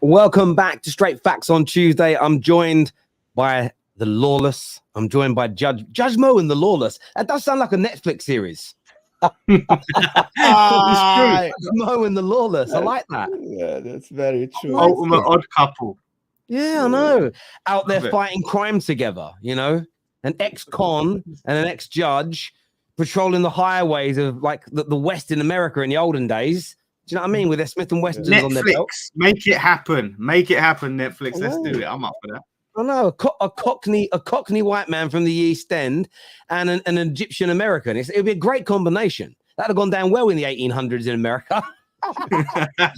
Welcome back to Straight Facts on Tuesday. I'm joined by the Lawless. I'm joined by Judge Mo and the Lawless. That does sound like a Netflix series. Judge Mo and the Lawless. I like that. Yeah, that's very true. Ultimate odd couple. Yeah, I know. Out there fighting crime together, you know? An ex-con and an ex-judge patrolling the highways of like the West in America in the olden days. Do you know what I mean? With their Smith and Wessons on their belt. Netflix, make it happen. Make it happen, Netflix. Let's do it. I'm up for that. I know a Cockney white man from the East End and an Egyptian American. It'd be a great combination. That'd have gone down well in the 1800s in America.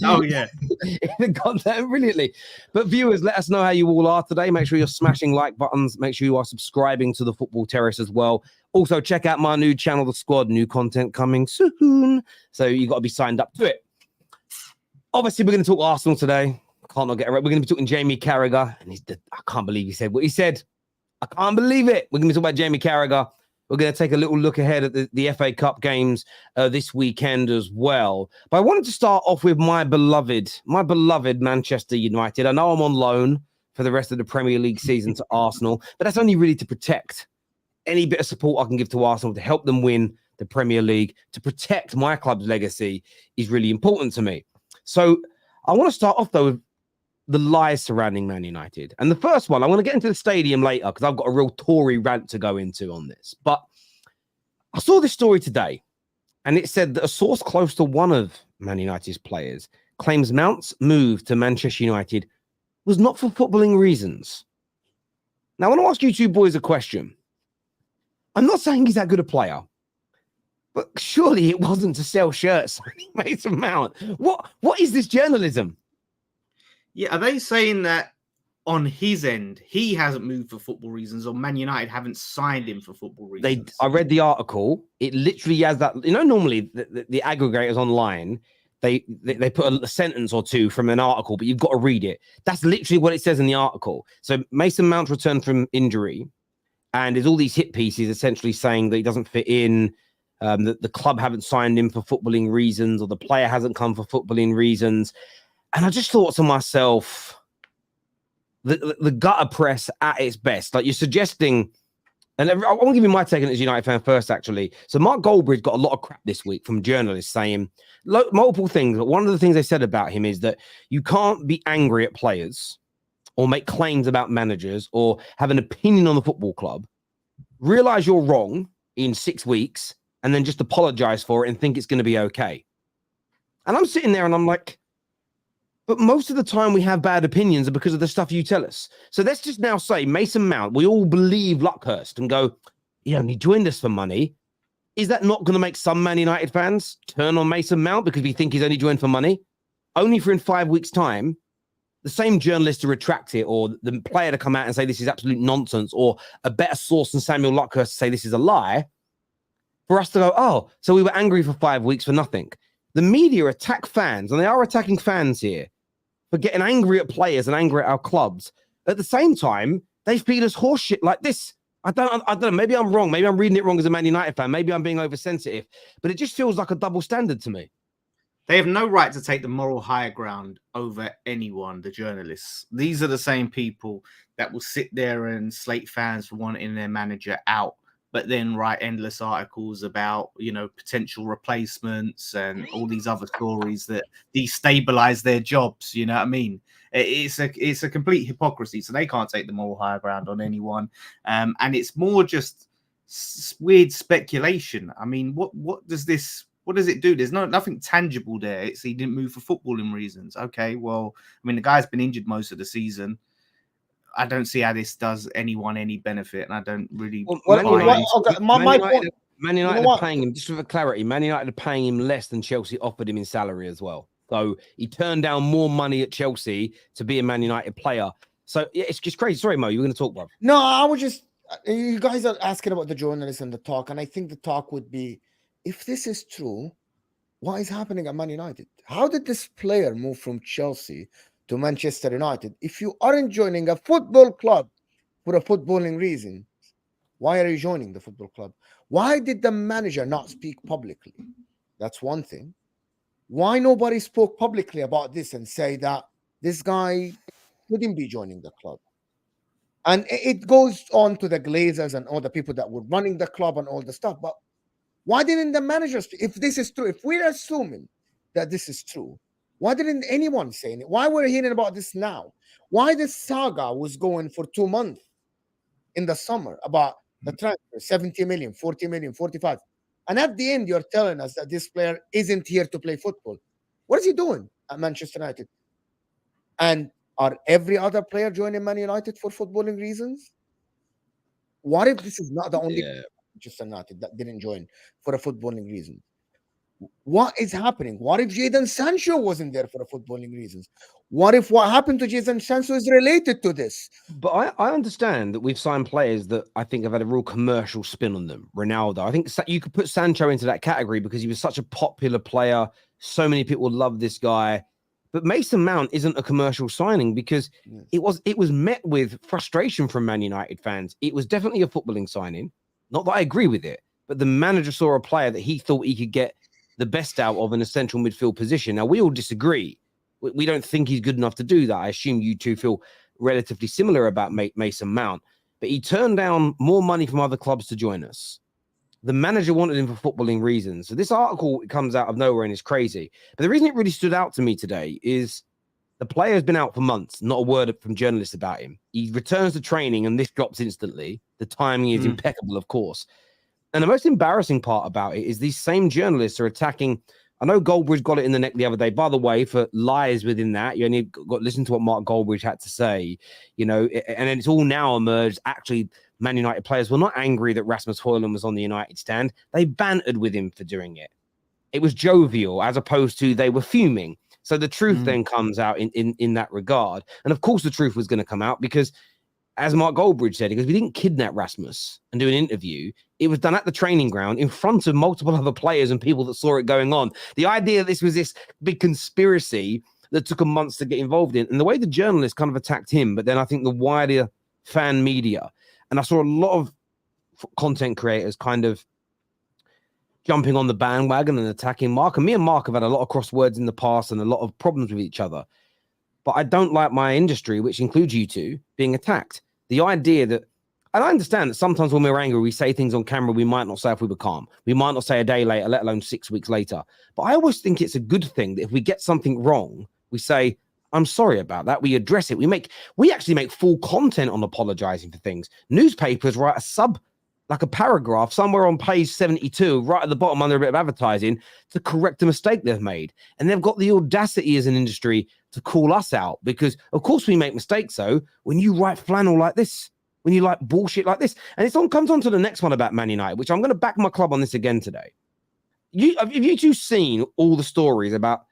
Oh yeah, it'd have gone down brilliantly. But viewers, let us know how you all are today. Make sure you're smashing like buttons. Make sure you are subscribing to the Football Terrace as well. Also, check out my new channel, The Squad. New content coming soon, so you got to be signed up to it. Obviously, we're going to talk Arsenal today. Can't not get it right. We're going to be talking Jamie Carragher, and I can't believe he said what he said. I can't believe it. We're going to be talking about Jamie Carragher. We're going to take a little look ahead at the FA Cup games this weekend as well. But I wanted to start off with my beloved Manchester United. I know I'm on loan for the rest of the Premier League season to Arsenal, but that's only really to protect any bit of support I can give to Arsenal to help them win the Premier League. To protect my club's legacy is really important to me. So I want to start off, though, with the lies surrounding Man United. And the first one, I want to get into the stadium later because I've got a real Tory rant to go into on this. But I saw this story today, and it said that a source close to one of Man United's players claims Mount's move to Manchester United was not for footballing reasons. Now, I want to ask you two boys a question. I'm not saying he's that good a player, but surely it wasn't to sell shirts when he made some Mount. What is this journalism? Yeah, are they saying that on his end he hasn't moved for football reasons, or Man United haven't signed him for football reasons? I read the article. It literally has that. You know, normally the aggregators online they put a sentence or two from an article, but you've got to read it. That's literally what it says in the article. So Mason Mount returned from injury, and there's all these hit pieces essentially saying that he doesn't fit in. That the club haven't signed him for footballing reasons, or the player hasn't come for footballing reasons. And I just thought to myself, the gutter press at its best. Like, you're suggesting, and I want to give you my take on it as a United fan first, actually. So Mark Goldbridge got a lot of crap this week from journalists saying multiple things. But one of the things they said about him is that you can't be angry at players or make claims about managers or have an opinion on the football club, realize you're wrong in 6 weeks, and then just apologize for it and think it's going to be okay. And I'm sitting there and I'm like, but most of the time we have bad opinions because of the stuff you tell us. So let's just now say Mason Mount, we all believe Luckhurst and go, he only joined us for money. Is that not going to make some Man United fans turn on Mason Mount because we think he's only joined for money? Only for in 5 weeks' time, the same journalist to retract it, or the player to come out and say this is absolute nonsense, or a better source than Samuel Luckhurst to say this is a lie, for us to go, oh, so we were angry for 5 weeks for nothing. The media attack fans, and they are attacking fans here, for getting angry at players and angry at our clubs. At the same time, they feed us horse shit like this. I don't know. Maybe I'm wrong. Maybe I'm reading it wrong as a Man United fan. Maybe I'm being oversensitive. But it just feels like a double standard to me. They have no right to take the moral higher ground over anyone, the journalists. These are the same people that will sit there and slate fans for wanting their manager out, but then write endless articles about, potential replacements and all these other stories that destabilize their jobs. You know what I mean? It's a complete hypocrisy. So they can't take the moral higher ground on anyone. And it's more just weird speculation. I mean, what does it do? There's nothing tangible there. It's he didn't move for footballing reasons. Okay, well, I mean, the guy's been injured most of the season. I don't see how this does anyone any benefit, and I don't really. Man United are paying him, just for clarity, Man United are paying him less than Chelsea offered him in salary as well. So he turned down more money at Chelsea to be a Man United player. So yeah, it's just crazy. Sorry, Mo, you were going to talk, bro. No, I was just, you guys are asking about the journalists and the talk, and I think the talk would be, if this is true, what is happening at Man United? How did this player move from Chelsea to Manchester United? If you aren't joining a football club for a footballing reason, why are you joining the football club? Why did the manager not speak publicly? That's one thing. Why nobody spoke publicly about this and say that this guy shouldn't be joining the club. And it goes on to the Glazers and all the people that were running the club and all the stuff. But why didn't the managers, if this is true, if we're assuming that this is true, why didn't anyone say it? Why we're hearing about this now? Why this saga was going for 2 months in the summer about the transfer, 70 million, 40 million, 45. And at the end, you're telling us that this player isn't here to play football. What is he doing at Manchester United? And are every other player joining Man United for footballing reasons? What if this is not the only Manchester United that didn't join for a footballing reason? What is happening? What if Jadon Sancho wasn't there for a footballing reasons? What if what happened to Jadon Sancho is related to this? But I understand that we've signed players that I think have had a real commercial spin on them. Ronaldo, I think you could put Sancho into that category because he was such a popular player. So many people love this guy. But Mason Mount isn't a commercial signing because it was met with frustration from Man United fans. It was definitely a footballing signing. Not that I agree with it, but the manager saw a player that he thought he could get the best out of in a central midfield position. Now, we all disagree. We don't think he's good enough to do that. I assume you two feel relatively similar about Mason Mount. But he turned down more money from other clubs to join us. The manager wanted him for footballing reasons. So this article comes out of nowhere and is crazy. But the reason it really stood out to me today is the player has been out for months, not a word from journalists about him. He returns to training and this drops instantly. The timing is impeccable, of course. And the most embarrassing part about it is these same journalists are attacking. I know Goldbridge got it in the neck the other day. By the way, for lies within that, you only got to listen to what Mark Goldbridge had to say, and then it's all now emerged. Actually, Man United players were not angry that Rasmus Højlund was on the United stand. They bantered with him for doing it. It was jovial as opposed to they were fuming. So the truth then comes out in that regard. And of course, the truth was going to come out because, as Mark Goldbridge said, because we didn't kidnap Rasmus and do an interview. It was done at the training ground in front of multiple other players and people that saw it going on. The idea that this was this big conspiracy that took him months to get involved in, and the way the journalists kind of attacked him, but then I think the wider fan media, and I saw a lot of content creators kind of jumping on the bandwagon and attacking Mark. And me and Mark have had a lot of crosswords in the past and a lot of problems with each other. But I don't like my industry, which includes you two, being attacked. The idea that, and I understand that sometimes when we're angry, we say things on camera we might not say if we were calm. We might not say a day later, let alone 6 weeks later. But I always think it's a good thing that if we get something wrong, we say, I'm sorry about that. We address it. We actually make full content on apologizing for things. Newspapers write a paragraph somewhere on page 72, right at the bottom under a bit of advertising, to correct a mistake they've made. And they've got the audacity as an industry to call us out because, of course, we make mistakes. So when you write flannel like this, when you like bullshit like this, and comes on to the next one about Man United, which I'm going to back my club on this again today. Have you two seen all the stories about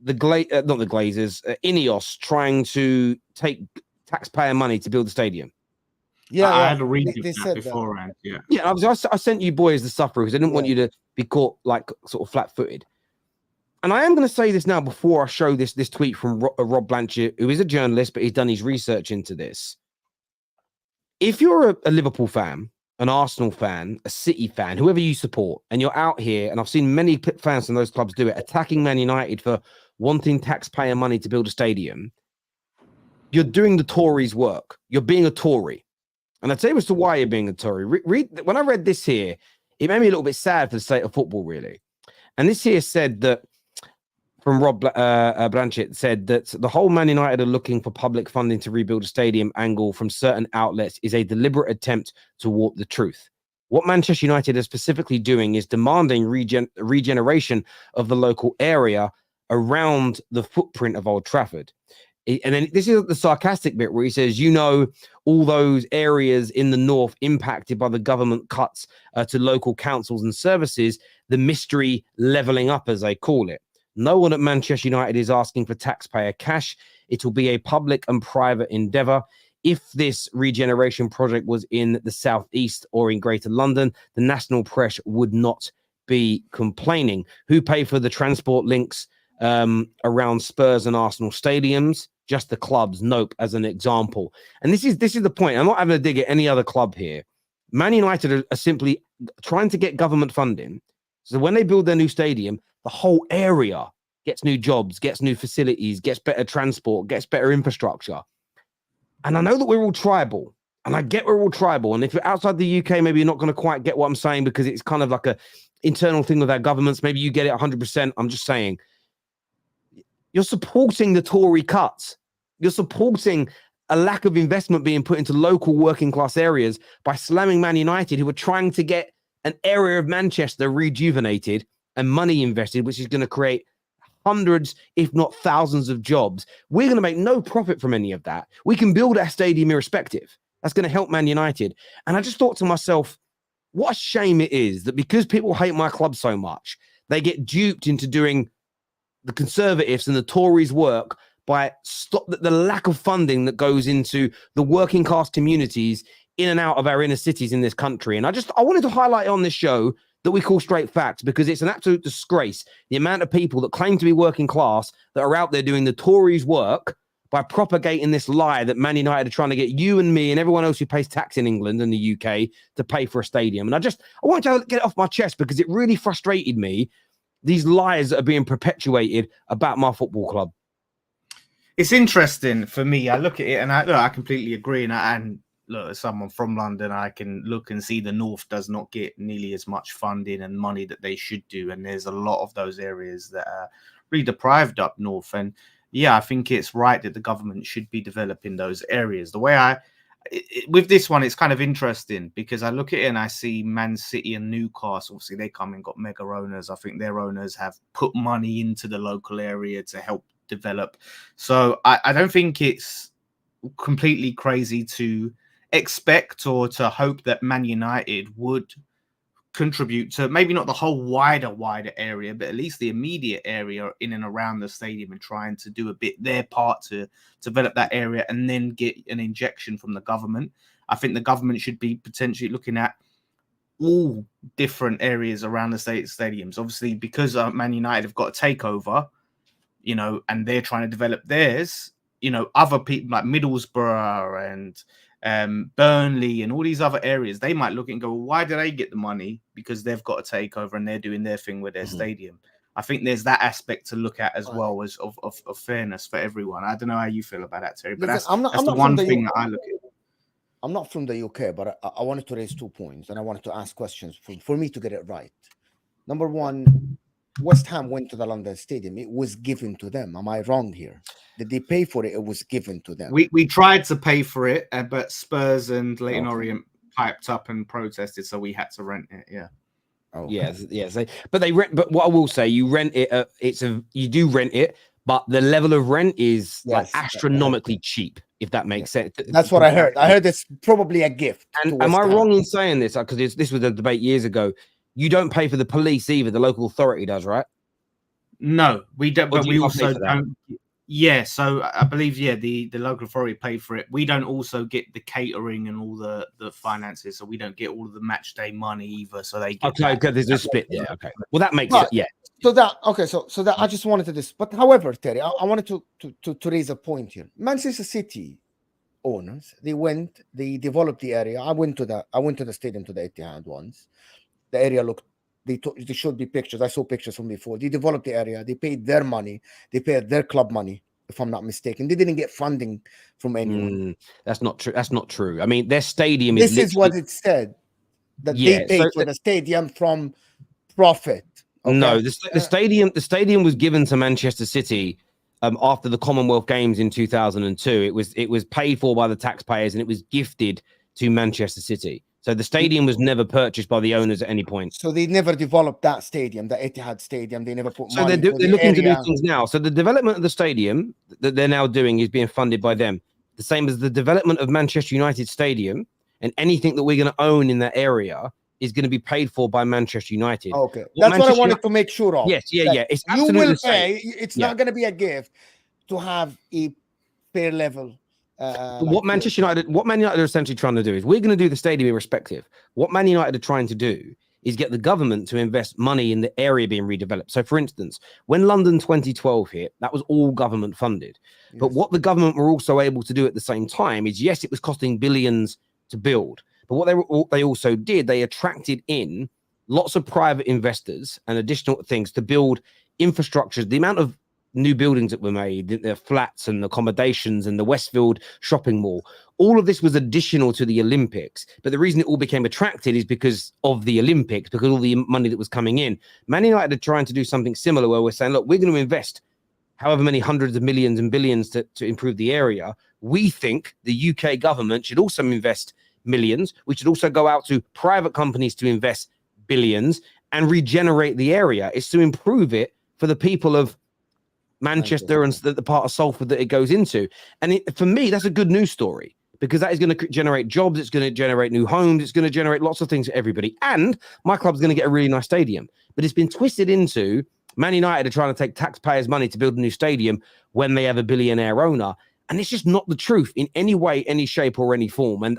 not the Glazers, Ineos trying to take taxpayer money to build the stadium? Yeah, I had a read they of said that beforehand. that. Yeah. I sent you boys the stuff because I didn't want you to be caught like sort of flat-footed. And I am going to say this now before I show this tweet from Rob Blanchett, who is a journalist, but he's done his research into this. If you're a Liverpool fan, an Arsenal fan, a City fan, whoever you support, and you're out here, and I've seen many fans from those clubs do it, attacking Man United for wanting taxpayer money to build a stadium, you're doing the Tories' work. You're being a Tory. And I'll tell you as to why you're being a Tory. When I read this here, it made me a little bit sad for the state of football, really. And this here said that, from Rob Blanchett, said that the whole Man United are looking for public funding to rebuild a stadium angle from certain outlets is a deliberate attempt to warp the truth. What Manchester United are specifically doing is demanding regeneration of the local area around the footprint of Old Trafford. And then this is the sarcastic bit where he says, all those areas in the north impacted by the government cuts to local councils and services, the mystery levelling up, as they call it. No one at Manchester United is asking for taxpayer cash. It will be a public and private endeavour. If this regeneration project was in the southeast or in Greater London, the national press would not be complaining. Who pay for the transport links around Spurs and Arsenal stadiums? Just the clubs. Nope, as an example. And this is the point. I'm not having a dig at any other club here. Man United are simply trying to get government funding. So when they build their new stadium, the whole area gets new jobs, gets new facilities, gets better transport, gets better infrastructure. And I know that we're all tribal, and I get we're all tribal. And if you're outside the UK, maybe you're not going to quite get what I'm saying because it's kind of like a internal thing with our governments. Maybe you get it 100%. I'm just saying, you're supporting the Tory cuts. You're supporting a lack of investment being put into local working class areas by slamming Man United, who are trying to get an area of Manchester rejuvenated and money invested, which is going to create hundreds, if not thousands of jobs. We're going to make no profit from any of that. We can build our stadium irrespective. That's going to help Man United. And I just thought to myself, what a shame it is that because people hate my club so much, they get duped into doing the Conservatives and the Tories' work by the lack of funding that goes into the working class communities in and out of our inner cities in this country. And I wanted to highlight on this show that we call straight facts, because it's an absolute disgrace, the amount of people that claim to be working class that are out there doing the Tories' work by propagating this lie that Man United are trying to get you and me and everyone else who pays tax in England and the UK to pay for a stadium. And I wanted to get it off my chest because it really frustrated me, these lies that are being perpetuated about my football club. It's interesting for me. I look at it and I completely agree. And look, as someone from London, I can look and see the North does not get nearly as much funding and money that they should do. And there's a lot of those areas that are really deprived up North. And yeah, I think it's right that the government should be developing those areas. The way with this one, it's kind of interesting because I look at it and I see Man City and Newcastle. Obviously, they come and got mega owners. I think their owners have put money into the local area to help develop. So I don't think it's completely crazy to expect or to hope that Man United would contribute to maybe not the whole wider area, but at least the immediate area in and around the stadium and trying to do a bit their part to develop that area and then get an injection from the government. I think the government should be potentially looking at all different areas around the stadiums. Obviously, because Man United have got a takeover, you know, and they're trying to develop theirs, you know, other people like Middlesbrough and Burnley and all these other areas, they might look and go, well, why do they get the money? Because they've got a takeover and they're doing their thing with their stadium. I think there's that aspect to look at as well as of fairness for everyone. I don't know how you feel about that, Terry, but Listen, that's the one thing that I look at. I'm not from the UK, but I wanted to raise 2 points and I wanted to ask questions for me to get it right. Number one, West Ham went to the London Stadium. It was given to them. Am I wrong here? Did they pay for it? It was given to them. We tried to pay for it, but Spurs and Leyton Orient piped up and protested, so we had to rent it. Yeah. Okay. Yes. But they rent. But what I will say, you rent it. You do rent it, but the level of rent is like astronomically cheap. If that makes sense. That's what I heard. I heard it's probably a gift. And am I wrong in saying this? Because this was a debate years ago. You don't pay for the police either. The local authority does, right? No, we don't. But we also don't. Yeah, so I believe the local authority pay for it. We don't also get the catering and all the finances, so we don't get all of the match day money either. So they get okay. There's a split there. Okay, well that makes it. Yeah. So that So that I just wanted to this, but however, Terry, I wanted to raise a point here. Manchester City owners, they developed the area. I went to the stadium, to the Etihad once. The area looked. They showed me pictures. I saw pictures from before. They developed the area. They paid their money. They paid their club money, if I'm not mistaken. They didn't get funding from anyone. That's not true. That's not true. I mean, their stadium is. This is what it said. That they paid for the stadium from profit. Okay? No, the stadium was given to Manchester City after the Commonwealth Games in 2002. It was paid for by the taxpayers and it was gifted to Manchester City. So the stadium was never purchased by the owners at any point. So they never developed that stadium, the Etihad Stadium. They never put money. So they're looking to do things now. So the development of the stadium that they're now doing is being funded by them. The same as the development of Manchester United Stadium, and anything that we're going to own in that area is going to be paid for by Manchester United. Okay, that's what I wanted to make sure of. Yes, yeah. It's absolutely you will pay. It's not going to be a gift to have a fair level. What Man United are essentially trying to do is we're going to do the stadium irrespective. What Man United are trying to do is get the government to invest money in the area being redeveloped. So, for instance, when London 2012 hit, that was all government funded. Yes. But what the government were also able to do at the same time is, yes, it was costing billions to build. But what they also did, they attracted in lots of private investors and additional things to build infrastructure, the amount of new buildings that were made, the flats and accommodations and the Westfield shopping mall, all of this was additional to the Olympics. But the reason it all became attracted is because of the Olympics, because all the money that was coming in. Man United are trying to do something similar where we're saying, look, we're going to invest however many hundreds of millions and billions to improve the area. We think the UK government should also invest millions. We should also go out to private companies to invest billions and regenerate the area. It's to improve it for the people of Manchester and the part of Salford that it goes into. And for me, that's a good news story, because that is going to generate jobs. It's going to generate new homes. It's going to generate lots of things for everybody. And my club's going to get a really nice stadium. But it's been twisted into Man United are trying to take taxpayers' money to build a new stadium when they have a billionaire owner. And it's just not the truth in any way, any shape or any form. And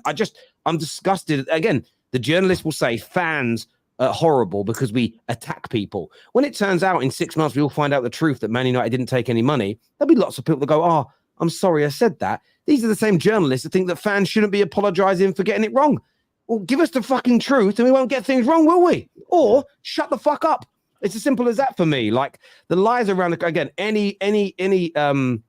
I'm disgusted. Again, the journalists will say fans horrible because we attack people. When it turns out in 6 months, we all find out the truth that Man United didn't take any money, there'll be lots of people that go, oh, I'm sorry I said that. These are the same journalists that think that fans shouldn't be apologizing for getting it wrong. Well, give us the fucking truth and we won't get things wrong, will we? Or shut the fuck up. It's as simple as that for me. Like the lies around again, any person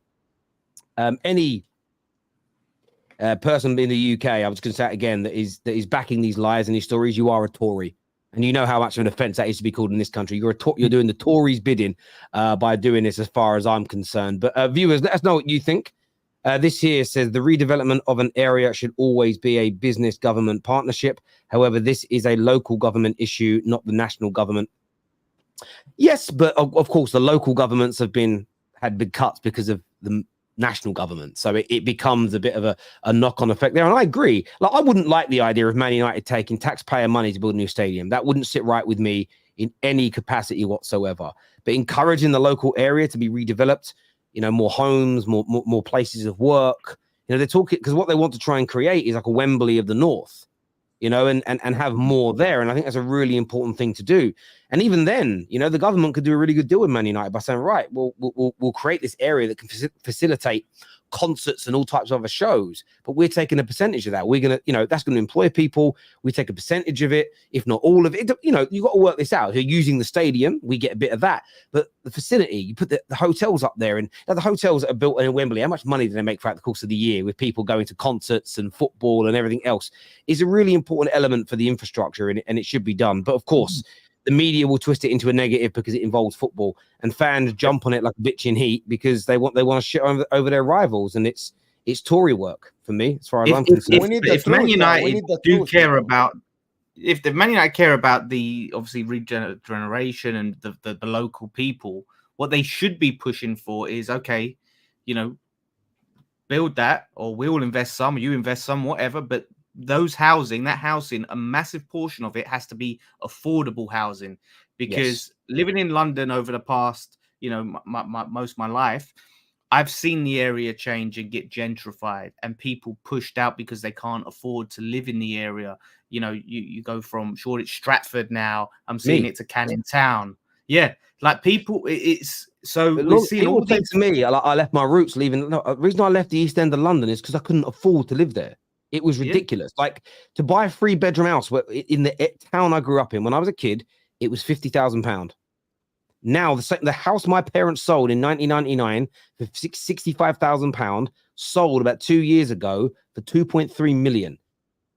in the UK, I was going to say it again, that is backing these lies and these stories, you are a Tory. And you know how much of an offence that is to be called in this country. You're doing the Tories' bidding by doing this, as far as I'm concerned. But viewers, let us know what you think. This here says the redevelopment of an area should always be a business-government partnership. However, this is a local government issue, not the national government. Yes, but of course, the local governments had big cuts because of the national government. So it becomes a bit of a knock-on effect there. And I agree. Like, I wouldn't like the idea of Man United taking taxpayer money to build a new stadium. That wouldn't sit right with me in any capacity whatsoever. But encouraging the local area to be redeveloped, more homes, more places of work. They're talking, because what they want to try and create is like a Wembley of the North, and have more there. And I think that's a really important thing to do. And even then, the government could do a really good deal with Man United by saying, right, we'll create this area that can facilitate concerts and all types of other shows, but we're taking a percentage of that. We're going to, that's going to employ people. We take a percentage of it, if not all of it. You've got to work this out. If you're using the stadium, we get a bit of that. But the facility, you put the hotels up there, and the hotels that are built in Wembley, how much money do they make throughout the course of the year with people going to concerts and football and everything else, is a really important element for the infrastructure, and it should be done. But of course, the media will twist it into a negative because it involves football, and fans jump on it like a bitch in heat because they want to shit over their rivals, and it's Tory work for me, as far as I'm concerned. If Man United do care about, if the Man United care about the obviously regeneration and the local people, what they should be pushing for is, okay, build that, or we'll invest some, or you invest some, whatever, but that housing, a massive portion of it has to be affordable housing, because living in London over the past, most of my life, I've seen the area change and get gentrified and people pushed out because they can't afford to live in the area. You go from Shoreditch, Stratford now, I'm seeing it to Canning Town. Yeah, like people, it's so we're seeing all these. To me, I left my roots leaving. No, the reason I left the East End of London is because I couldn't afford to live there. It was ridiculous. Like, to buy a 3-bedroom house in the town I grew up in when I was a kid, it was £50,000. Now, the house my parents sold in 1999 for £65,000 sold about 2 years ago for 2.3 million.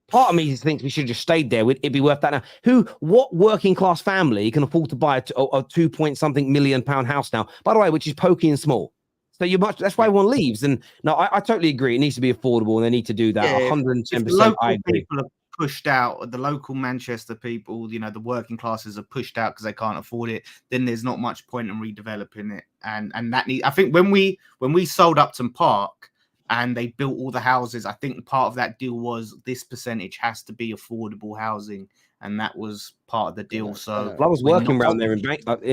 Part of me thinks we should have just stayed there. It'd be worth that now. What working class family can afford to buy a 2-point-something million pound house now? By the way, which is pokey and small. So that's why everyone leaves. And no, I totally agree. It needs to be affordable, and they need to do that. 110%. I agree. People are pushed out. The local Manchester people, the working classes are pushed out because they can't afford it. Then there's not much point in redeveloping it. And that I think when we sold Upton Park and they built all the houses, I think part of that deal was this percentage has to be affordable housing. And that was part of the deal. So I was working around there in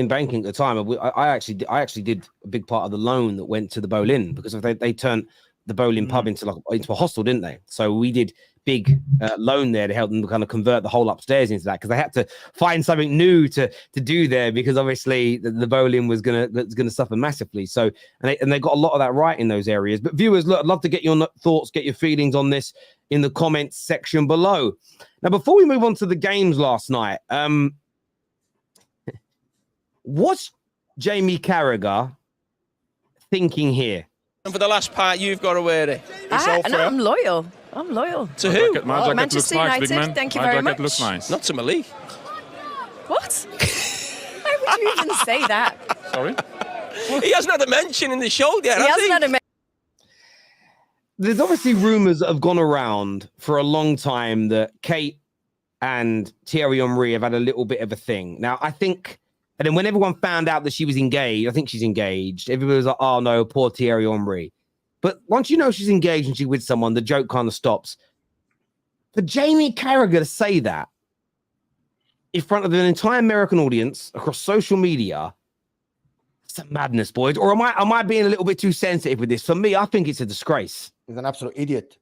banking at the time. I actually did a big part of the loan that went to the Boleyn, because they turned the Boleyn pub into a hostel, didn't they? So we did big loan there to help them kind of convert the whole upstairs into that, because they had to find something new to do there, because obviously the Boleyn was gonna suffer massively. So and they got a lot of that right in those areas. But viewers, look, I'd love to get your thoughts, get your feelings on this in the comments section below. Now, before we move on to the games last night, Jamie Carragher thinking here? And for the last part, you've got to wear it. I'm loyal. I'm loyal. To who? My jacket Manchester looks nice, United. big man. Thank you My very jacket much. looks nice. Not to Malik. What? Why would you even say that? Sorry? He hasn't had a mention in the show yet, He hasn't had a There's obviously rumours that have gone around for a long time that Kate and Thierry Henry have had a little bit of a thing. Now, I think, and then when everyone found out that she was engaged, I think she's engaged, everybody was like, oh no, poor Thierry Henry. But once you know she's engaged and she's with someone, the joke kind of stops. For Jamie Carragher to say that in front of an entire American audience across social media, it's a madness, boys. Or am I being a little bit too sensitive with this? For me, I think it's a disgrace. He's an absolute idiot.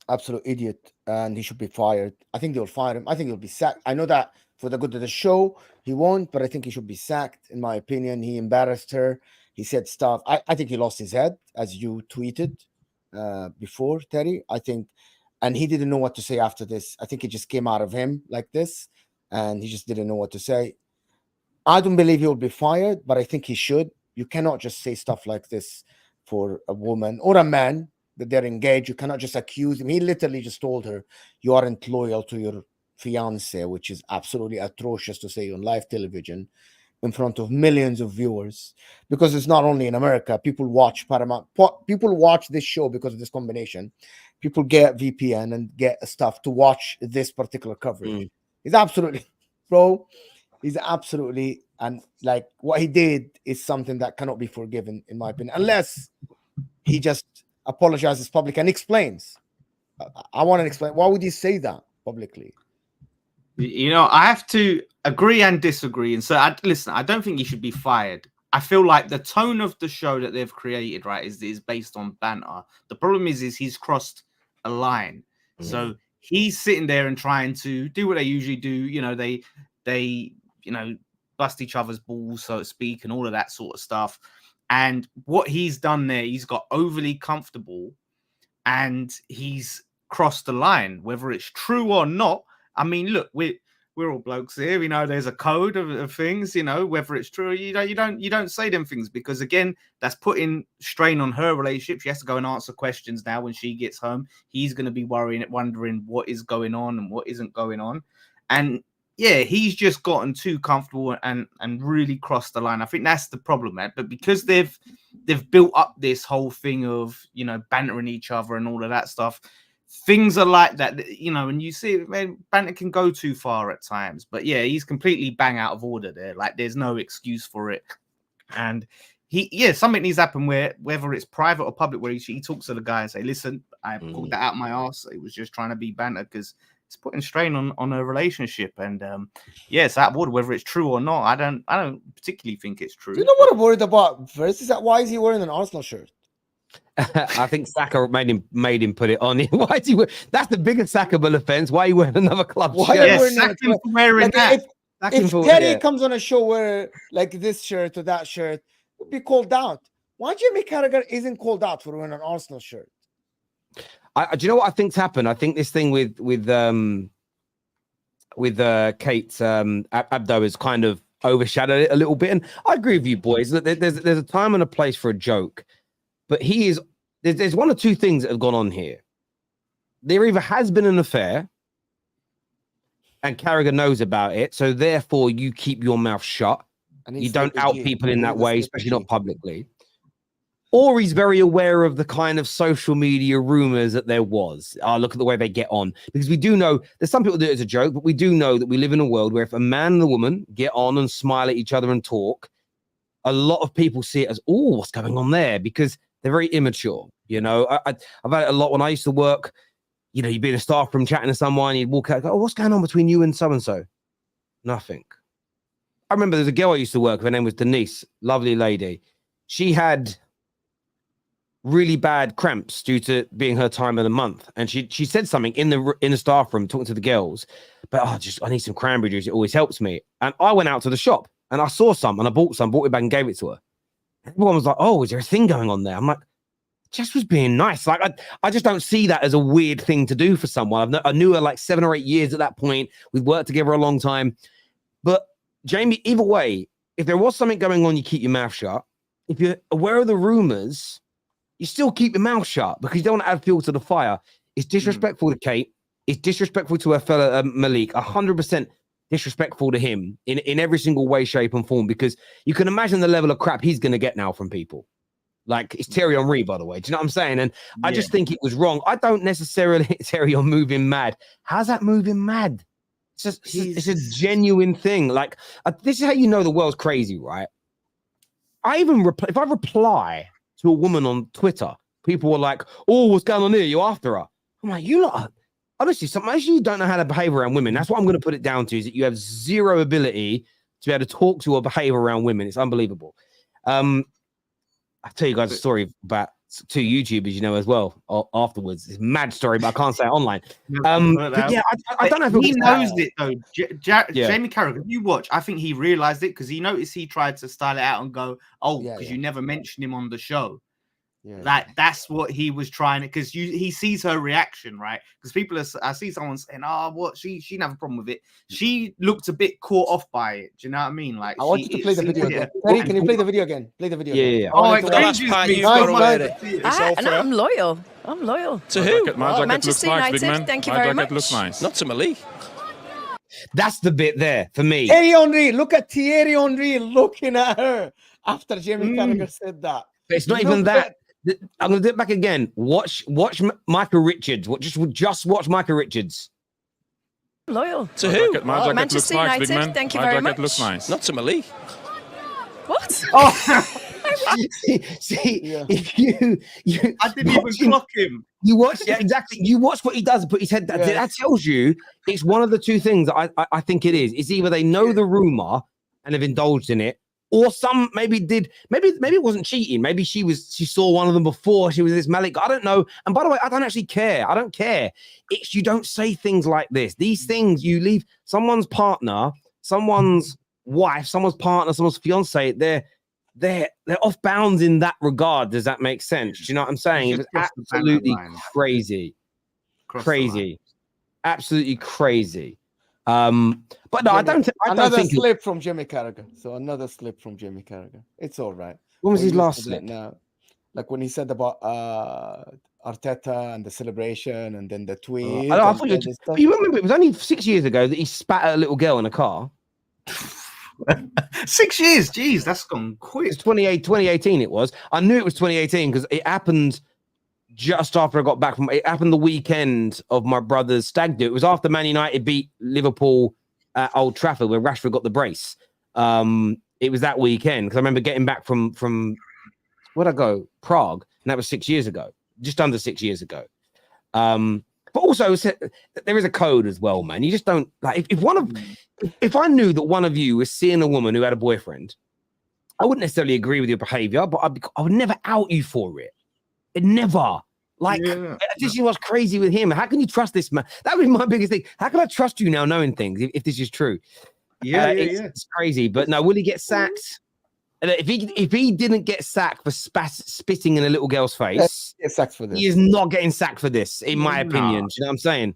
Absolute idiot. And he should be fired. I think they'll fire him. I think he'll be sacked. I know that for the good of the show, he won't, but I think he should be sacked, in my opinion. He embarrassed her. He said stuff. I think he lost his head, as you tweeted before, Terry. I think, and he didn't know what to say after this. I think it just came out of him like this, and he just didn't know what to say. I don't believe he will be fired, but I think he should. You cannot just say stuff like this for a woman or a man that they're engaged. You cannot just accuse him. He literally just told her, you aren't loyal to your fiance, which is absolutely atrocious to say on live television in front of millions of viewers, because it's not only in America. People watch Paramount. People watch this show because of this combination. People get VPN and get stuff to watch this particular coverage. He's absolutely, bro. He's absolutely, and like what he did is something that cannot be forgiven, in my opinion, unless he just apologizes publicly and explains. I want to explain. Why would you say that publicly? You know, I have to agree and disagree. And so, listen, I don't think he should be fired. I feel like the tone of the show that they've created, right, is based on banter. The problem is he's crossed a line. So he's sitting there and trying to do what they usually do. You know, they you know, bust each other's balls, so to speak, and all of that sort of stuff. And what he's done there, he's got overly comfortable and he's crossed the line, whether it's true or not. I mean, look, we're all blokes here. We know there's a code of things, you know, whether it's true, you don't say them things, because again, that's putting strain on her relationship. She has to go and answer questions now when she gets home. He's going to be wondering what is going on and what isn't going on. And yeah, he's just gotten too comfortable and really crossed the line. I think that's the problem, man. But because they've built up this whole thing of, you know, bantering each other and all of that stuff, things are like that, you know, and you see, man, banter can go too far at times. But yeah, he's completely bang out of order there. Like, there's no excuse for it. And something needs to happen where, whether it's private or public, where he talks to the guy and say, listen, I pulled that out my ass. It was just trying to be banter, because it's putting strain on a relationship. And it's out of order, whether it's true or not. I don't particularly think it's true. Do you know what I'm worried about first? Is that why is he wearing an Arsenal shirt? I think Saka made him put it on. Why is he? That's the biggest sackable offense. Why are you wearing another club shirt? Wearing that. If Terry comes on a show where like this shirt or that shirt, would be called out. Why Jamie Carragher isn't called out for wearing an Arsenal shirt? Do you know what I think's happened? I think this thing with Kate's Abdo has kind of overshadowed it a little bit. And I agree with you, boys. There's a time and a place for a joke, but there's one or two things that have gone on here. There either has been an affair, and Carragher knows about it, so therefore you keep your mouth shut. And you don't out people in that way, especially not publicly. Or he's very aware of the kind of social media rumors that there was. Look at the way they get on. Because we do know, there's some people do it as a joke, but we do know that we live in a world where if a man and a woman get on and smile at each other and talk, a lot of people see it as, oh, what's going on there? Because they're very immature. You know, I've had it a lot when I used to work. You know, you'd be in a staff room chatting to someone, you'd walk out, go, oh, what's going on between you and so-and-so? Nothing. I remember there's a girl I used to work with, her name was Denise, lovely lady. She had really bad cramps due to being her time of the month. And she said something in the staff room talking to the girls, but I need some cranberry juice. It always helps me. And I went out to the shop and I saw some and I bought it back and gave it to her. Everyone was like, oh, is there a thing going on there? I'm like, just was being nice. Like, I just don't see that as a weird thing to do for someone. I knew her like 7 or 8 years at that point. We'd worked together a long time. But Jamie, either way, if there was something going on, you keep your mouth shut. If you're aware of the rumors, you still keep your mouth shut because you don't want to add fuel to the fire. It's disrespectful to Kate. It's disrespectful to her fella Malik. 100% disrespectful to him in every single way, shape, and form, because you can imagine the level of crap he's going to get now from people. Like, it's Thierry Henry, by the way. Do you know what I'm saying? And I just think it was wrong. I don't necessarily hit Thierry on moving mad. How's that moving mad? It's a genuine thing. Like, this is how you know the world's crazy, right? I even if I reply to a woman on Twitter, people were like, "Oh, what's going on here? You after her?" I'm like, "You lot, honestly, sometimes you don't know how to behave around women." That's what I'm going to put it down to: is that you have zero ability to be able to talk to or behave around women. It's unbelievable. I'll tell you guys a story about two YouTubers you know as well afterwards. It's a mad story, but I can't say it online. But yeah, I don't know if he knows it though. Jamie Carragher, you watch. I think he realized it because he noticed he tried to style it out and go, "Oh, because you never mentioned him on the show." That's what he was trying to, because he sees her reaction, right? Because people I see someone saying, "Oh, what she didn't have a problem with it." She looked a bit caught off by it. Do you know what I mean? Like, I want you to play the video again. Terry, can you play the video again? Play the video. Yeah. Oh, the last part you've got away. And I'm loyal. I'm loyal. To who? Manchester United. Thank you very much. Looks nice. Not to Malik. That's the bit there for me. Thierry Henry, look at Thierry Henry looking at her after Jamie Carragher said that. But it's not even that. I'm gonna do it back again. Watch Michael Richards. Just watch Michael Richards. Loyal. To who? Manchester United. Thank you very much. Looks nice. Not to Malik. What? Oh, see, Yeah. if you I didn't even clock him. You watch, exactly. You watch what he does and put his head down. Yeah. That tells you it's one of the two things that I think it is. It's either they know the rumor and have indulged in it, or some maybe it wasn't cheating. Maybe she saw one of them before she was this Malik. I don't know. And by the way, I don't actually care. I don't care. It's you don't say things like this. These things you leave someone's partner, someone's wife, someone's partner, someone's fiance. They're off bounds in that regard. Does that make sense? Do you know what I'm saying? It was absolutely crazy. Absolutely crazy. But no, I don't think slip from Jamie Carragher. So another slip from Jamie Carragher. It's all right. When was his last slip? Now, like when he said about Arteta and the celebration, and then the tweet. I thought you remember it was only 6 years ago that he spat at a little girl in a car. 6 years, geez, that's gone quick. It's 2018 it was. I knew it was 2018 because it happened just after I got back from it. Happened the weekend of my brother's stag do. It was after Man United beat Liverpool at Old Trafford where Rashford got the brace. It was that weekend because I remember getting back from where'd I go? Prague, and that was 6 years ago, just under 6 years ago. But also, there is a code as well, man. You just don't like if I knew that one of you was seeing a woman who had a boyfriend, I wouldn't necessarily agree with your behavior, but I would never out you for it. It never. Like, this is what's crazy with him. How can you trust this man? That would be my biggest thing. How can I trust you now knowing things if this is true? It's crazy. But no, will he get sacked? If he didn't get sacked for spitting in a little girl's face, sacked for this. He is not getting sacked for this, in my opinion. Do you know what I'm saying?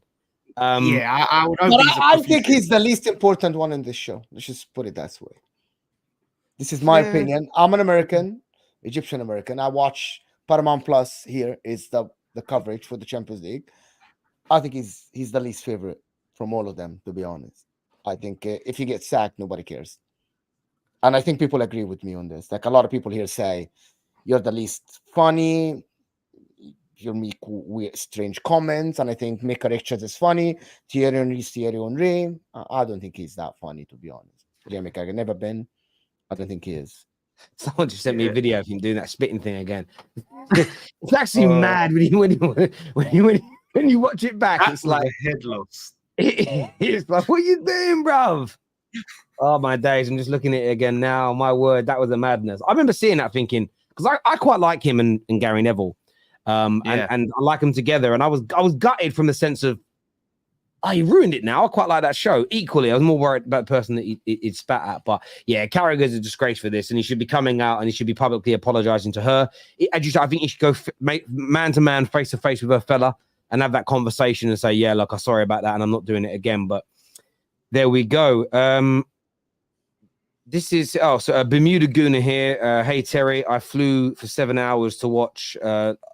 I would. I think he's the least important one in this show. Let's just put it that way. This is my opinion. I'm an American, Egyptian American. I watch Paramount Plus. Here is the coverage for the Champions League. I think he's the least favorite from all of them, to be honest. I think if he gets sacked, nobody cares. And I think people agree with me on this. Like a lot of people here say, you're the least funny. You make weird, strange comments. And I think Mikel Richards is funny. Thierry Henry. I don't think he's that funny, to be honest. Jamie Carragher never been. I don't think he is. Someone just sent me a video of him doing that spitting thing again. It's actually mad when you watch it back. It's like head loss. It's like, what are you doing, bruv? Oh my days! I'm just looking at it again now. My word, that was a madness. I remember seeing that, thinking because I quite like him and Gary Neville, and I like them together. And I was gutted from the sense of, oh, you ruined it now. I quite like that show. Equally, I was more worried about the person that he'd spat at. But yeah, Carragher's a disgrace for this, and he should be coming out and he should be publicly apologizing to her. I think he should go man to man, face to face with her fella, and have that conversation and say, yeah, look, I'm sorry about that, and I'm not doing it again. But there we go. This is Bermuda Guna here. Hey Terry, I flew for 7 hours to watch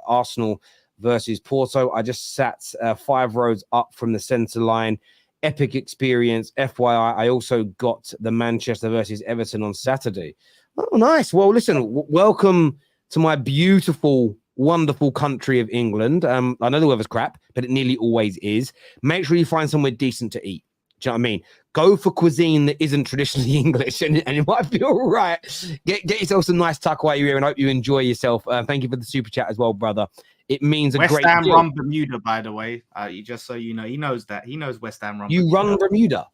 Arsenal versus Porto. I just sat 5 rows up from the centre line. Epic experience. FYI, I also got the Manchester versus Everton on Saturday. Oh, nice. Well, listen, welcome to my beautiful, wonderful country of England. I know the weather's crap, but it nearly always is. Make sure you find somewhere decent to eat. Do you know what I mean? Go for cuisine that isn't traditionally English, and you might feel all right. Get yourself some nice tuck while you're here, and I hope you enjoy yourself. Thank you for the super chat as well, brother. It means a West great Ham deal. run Bermuda, by the way. Just so you know, he knows that. He knows West Ham run. You Bermuda. run Bermuda?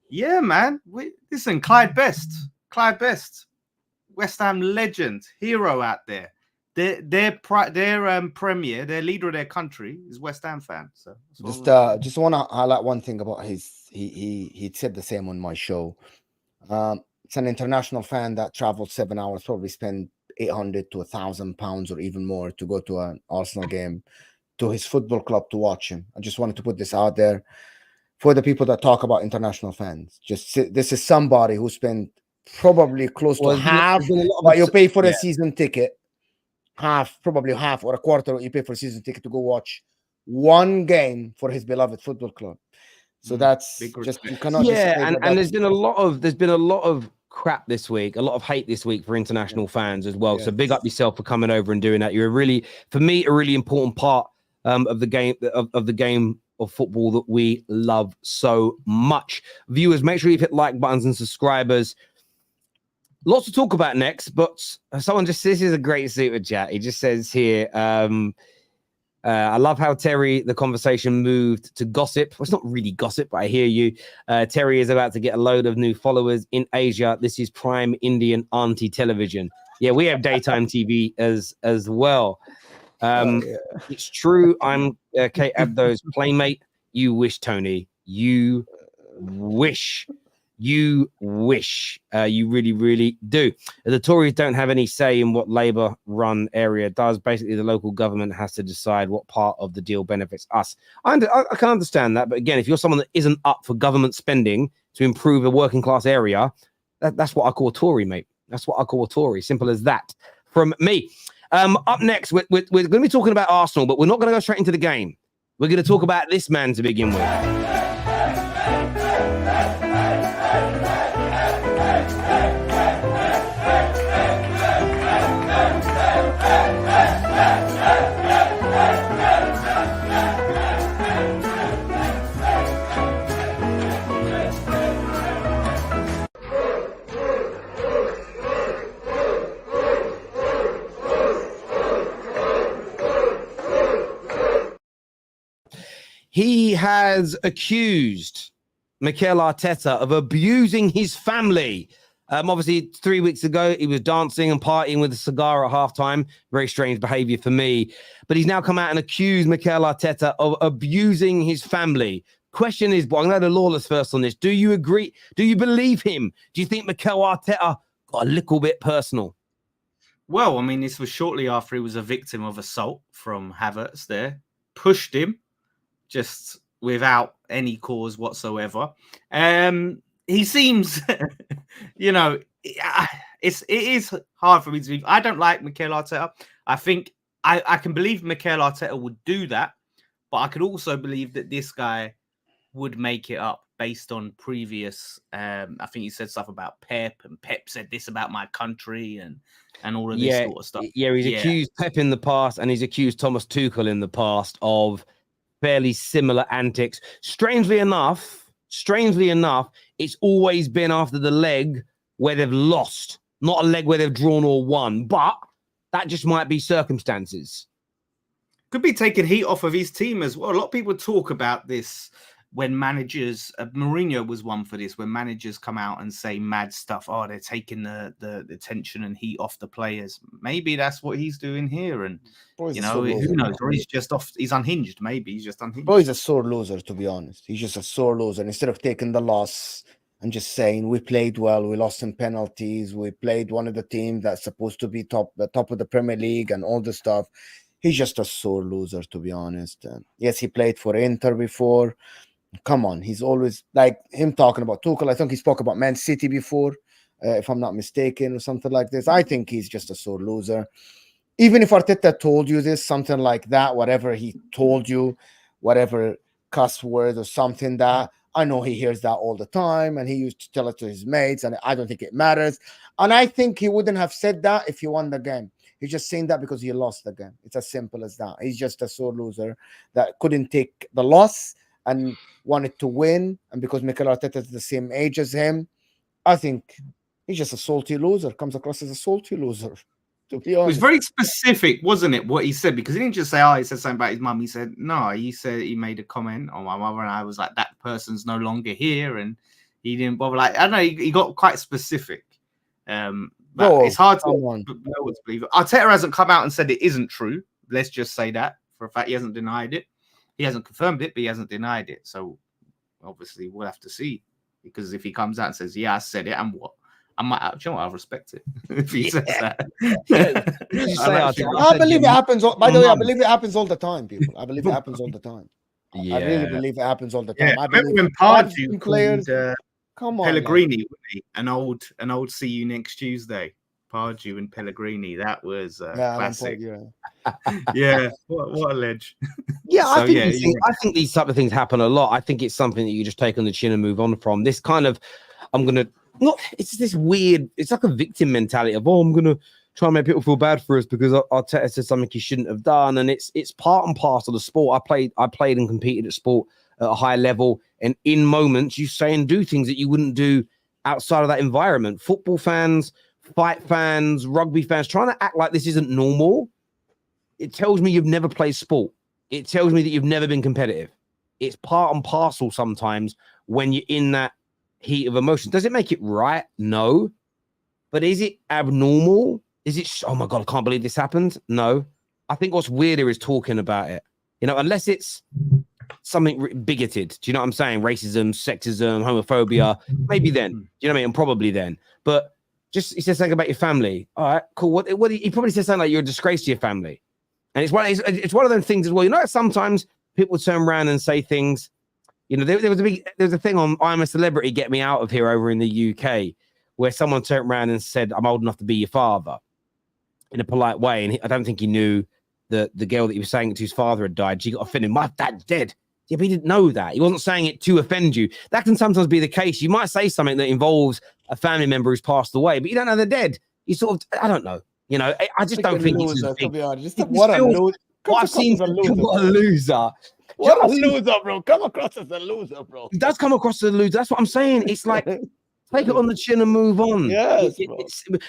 Yeah, man. Listen, Clyde Best, West Ham legend, hero out there. Their premier, their leader of their country is West Ham fan. So just want to highlight one thing about his. He said the same on my show. It's an international fan that traveled 7 hours, probably spent £800 to £1,000 or even more to go to an Arsenal game, to his football club to watch him. I just wanted to put this out there for the people that talk about international fans. This is somebody who spent probably close to half what you pay for a season ticket. Probably half or a quarter what you pay for a season ticket to go watch one game for his beloved football club. So that's just, you cannot. And there's been a lot of crap this week, a lot of hate this week for international fans as well. So big up yourself for coming over and doing that. You're for me, a really important part of the game of the game of football that we love so much. Viewers, make sure you hit like buttons and subscribers. Lots to talk about next, but someone this is a great super chat. He just says here, I love how Terry, the conversation moved to gossip. Well, it's not really gossip, but I hear you. Terry is about to get a load of new followers in Asia. This is prime Indian auntie television. Yeah, we have daytime TV as well. It's true. I'm Kate Abdo's playmate. You wish, Tony. You wish. You wish. You really, really do. The Tories don't have any say in what Labour-run area does. Basically, the local government has to decide what part of the deal benefits us. I can understand that, but again, if you're someone that isn't up for government spending to improve a working-class area, that's what I call a Tory, mate. That's what I call a Tory. Simple as that from me. Up next, we're going to be talking about Arsenal, but we're not going to go straight into the game. We're going to talk about this man to begin with. He has accused Mikel Arteta of abusing his family. Obviously, 3 weeks ago, he was dancing and partying with a cigar at halftime. Very strange behavior for me. But he's now come out and accused Mikel Arteta of abusing his family. Question is, but I'm going to go to Lawless first on this. Do you agree? Do you believe him? Do you think Mikel Arteta got a little bit personal? Well, I mean, this was shortly after he was a victim of assault from Havertz there. Pushed him. Just without any cause whatsoever. He seems, it is hard for me to believe. I don't like Mikel Arteta. I think I can believe Mikel Arteta would do that, but I could also believe that this guy would make it up based on previous. I think he said stuff about Pep, and Pep said this about my country, and all of this sort of stuff. Yeah, he's accused Pep in the past, and he's accused Thomas Tuchel in the past of fairly similar antics. Strangely enough, it's always been after the leg where they've lost, not a leg where they've drawn or won. But that just might be circumstances. Could be taking heat off of his team as well. A lot of people talk about this when managers, Mourinho was one for this, when managers come out and say mad stuff. Oh, they're taking the tension and heat off the players. Maybe that's what he's doing here. And, who knows? Or he's just off. He's unhinged. Maybe he's just unhinged. Bro, he's a sore loser, to be honest. He's just a sore loser. Instead of taking the loss and just saying, we played well, we lost in penalties, we played one of the teams that's supposed to be the top of the Premier League and all this stuff. He's just a sore loser, to be honest. Yes, he played for Inter before. Come on, he's always like him talking about Tuchel. I think he spoke about Man City before. if I'm not mistaken, or something like this. I think he's just a sore loser. Even if Arteta told you this, something like that, whatever he told you, whatever cuss word or something, that I know he hears that all the time, and he used to tell it to his mates, and I don't think it matters. And I think he wouldn't have said that if he won the game. He's just saying that because he lost the game. It's as simple as that. He's just a sore loser that couldn't take the loss and wanted to win. And because Mikel Arteta is the same age as him, I think he's just a salty loser. Comes across as a salty loser, to be honest. It was very specific, wasn't it, what he said? Because he didn't just say, oh, he said something about his mum. He said, no, he said he made a comment on my mother, and I was like, that person's no longer here, and he didn't bother. Like, I don't know, he got quite specific. But it's hard to believe it. Arteta hasn't come out and said it isn't true. Let's just say that for a fact. He hasn't denied it. He hasn't confirmed it, but he hasn't denied it. So obviously we'll have to see. Because if he comes out and says, yeah, I said it, and what? I might, you know what, I'll respect it if he says that. I believe it happens. By the way, I believe it happens all the time, people. I believe it happens all the time. I really believe it happens all the time. I remember when Pardew players. Come on, Pellegrini, an old see you next Tuesday. Pardew and Pellegrini, that was classic. Yeah, what a ledge. Yeah, I think these type of things happen a lot. I think it's something that you just take on the chin and move on from. This kind of, it's this weird, it's like a victim mentality of, I'm gonna try and make people feel bad for us because Arteta said something he shouldn't have done, and it's part and parcel of the sport. I played and competed at sport at a high level, and in moments you say and do things that you wouldn't do outside of that environment. Football fans, fight fans, rugby fans trying to act like this isn't normal. It tells me you've never played sport. It tells me that you've never been competitive. It's part and parcel sometimes when you're in that heat of emotion. Does it make it right? No. But is it abnormal? Is it, oh my God, I can't believe this happened? No. I think what's weirder is talking about it. Unless it's something bigoted. Do you know what I'm saying? Racism, sexism, homophobia. Maybe then. Do you know what I mean? And probably then. But he says something about your family. All right, cool. What he probably says something like you're a disgrace to your family. And it's one of those things as well. Sometimes people turn around and say things. There was a thing on I'm a Celebrity, Get Me Out of Here over in the UK, where someone turned around and said, I'm old enough to be your father, in a polite way. And I don't think he knew that the girl that he was saying it to, his father had died. She got offended. My dad's dead. Yeah, but he didn't know that. He wasn't saying it to offend you. That can sometimes be the case. You might say something that involves a family member who's passed away, but you don't know they're dead. You sort of, I don't know. I just don't think loser, it's to be honest. What a loser. What I've seen, what a loser. What a loser, bro. Come across as a loser, bro. He does come across as a loser. That's what I'm saying. It's like, take it on the chin and move on. Yes,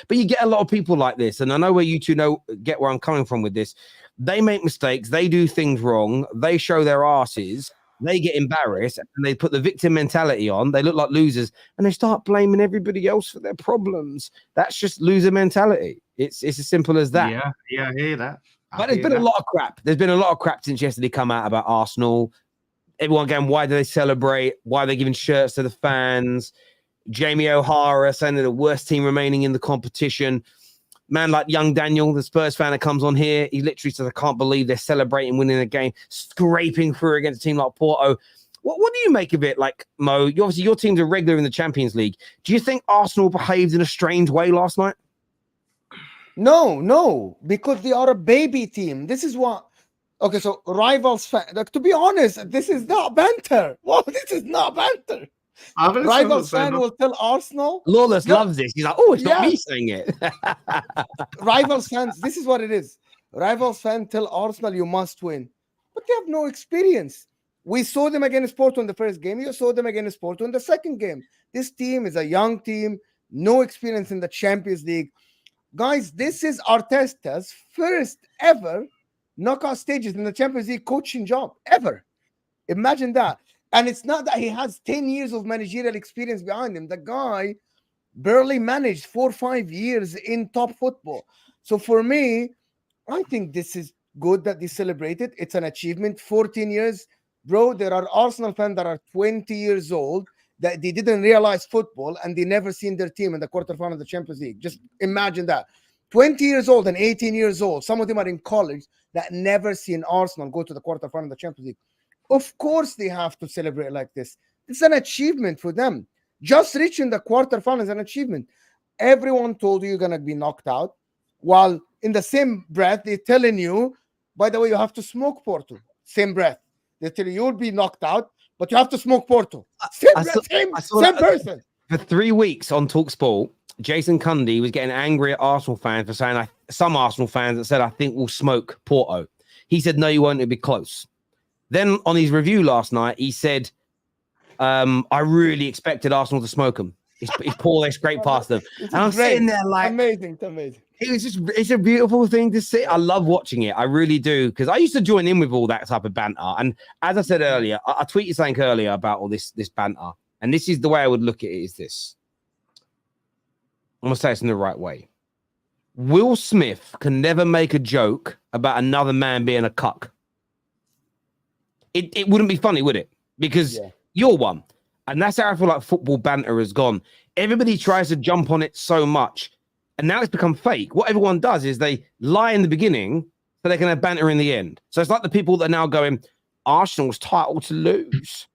but you get a lot of people like this, and I know where you two get where I'm coming from with this. They make mistakes. They do things wrong. They show their asses. They get embarrassed, and they put the victim mentality on. They look like losers, and they start blaming everybody else for their problems. That's just loser mentality. It's as simple as that. Yeah, I hear that. But there's been a lot of crap. There's been a lot of crap since yesterday come out about Arsenal. Everyone going, why do they celebrate? Why are they giving shirts to the fans? Jamie O'Hara saying they're the worst team remaining in the competition. Man like young Daniel, the Spurs fan that comes on here, he literally says, I can't believe they're celebrating winning a game, scraping through against a team like Porto. What do you make of it? Like, Mo, obviously your team's a regular in the Champions League. Do you think Arsenal behaved in a strange way last night? No, because they are a baby team. This is what. Okay, so rivals fan. Like, to be honest, this is not banter. Well, this is not banter. Rivals fan will tell Arsenal. Lawless loves this. He's like, oh, it's not me saying it. Rivals fans, this is what it is. Rivals fan tell Arsenal you must win, but they have no experience. We saw them against Porto in the first game. You saw them against Porto in the second game. This team is a young team, no experience in the Champions League. Guys, this is Arteta's first ever knockout stages in the Champions League coaching job, ever. Imagine that. And it's not that he has 10 years of managerial experience behind him. The guy barely managed 4 or 5 years in top football. So for me, I think this is good that they celebrated. It's an achievement. 14 years. Bro, there are Arsenal fans that are 20 years old that they didn't realize football and they never seen their team in the quarterfinal of the Champions League. Just imagine that. 20 years old and 18 years old. Some of them are in college that never seen Arsenal go to the quarterfinal of the Champions League. Of course they have to celebrate like this. It's an achievement for them. Just reaching the quarterfinal is an achievement. everyone told you you're gonna be knocked out, while in the same breath they're telling you, by the way, you have to smoke Porto. Same breath, they tell you you'll be knocked out, but you have to smoke Porto. Same person. For 3 weeks on TalkSport, Jason Cundy was getting angry at Arsenal fans for saying some Arsenal fans that said, I think we'll smoke Porto. He said, no, you won't, it'll be close. Then on his review last night, he said, I really expected Arsenal to smoke them. It's poor, they scraped past them. And I'm sitting there like, amazing. It was it's a beautiful thing to see. I love watching it. I really do. Because I used to join in with all that type of banter. And as I said earlier, I tweeted something earlier about all this banter. And this is the way I would look at it, is this. I'm going to say it's in the right way. Will Smith can never make a joke about another man being a cuck. It wouldn't be funny, would it? Because you're one. And that's how I feel like football banter has gone. Everybody tries to jump on it so much. And now it's become fake. What everyone does is they lie in the beginning so they can have banter in the end. So it's like the people that are now going, Arsenal's title to lose.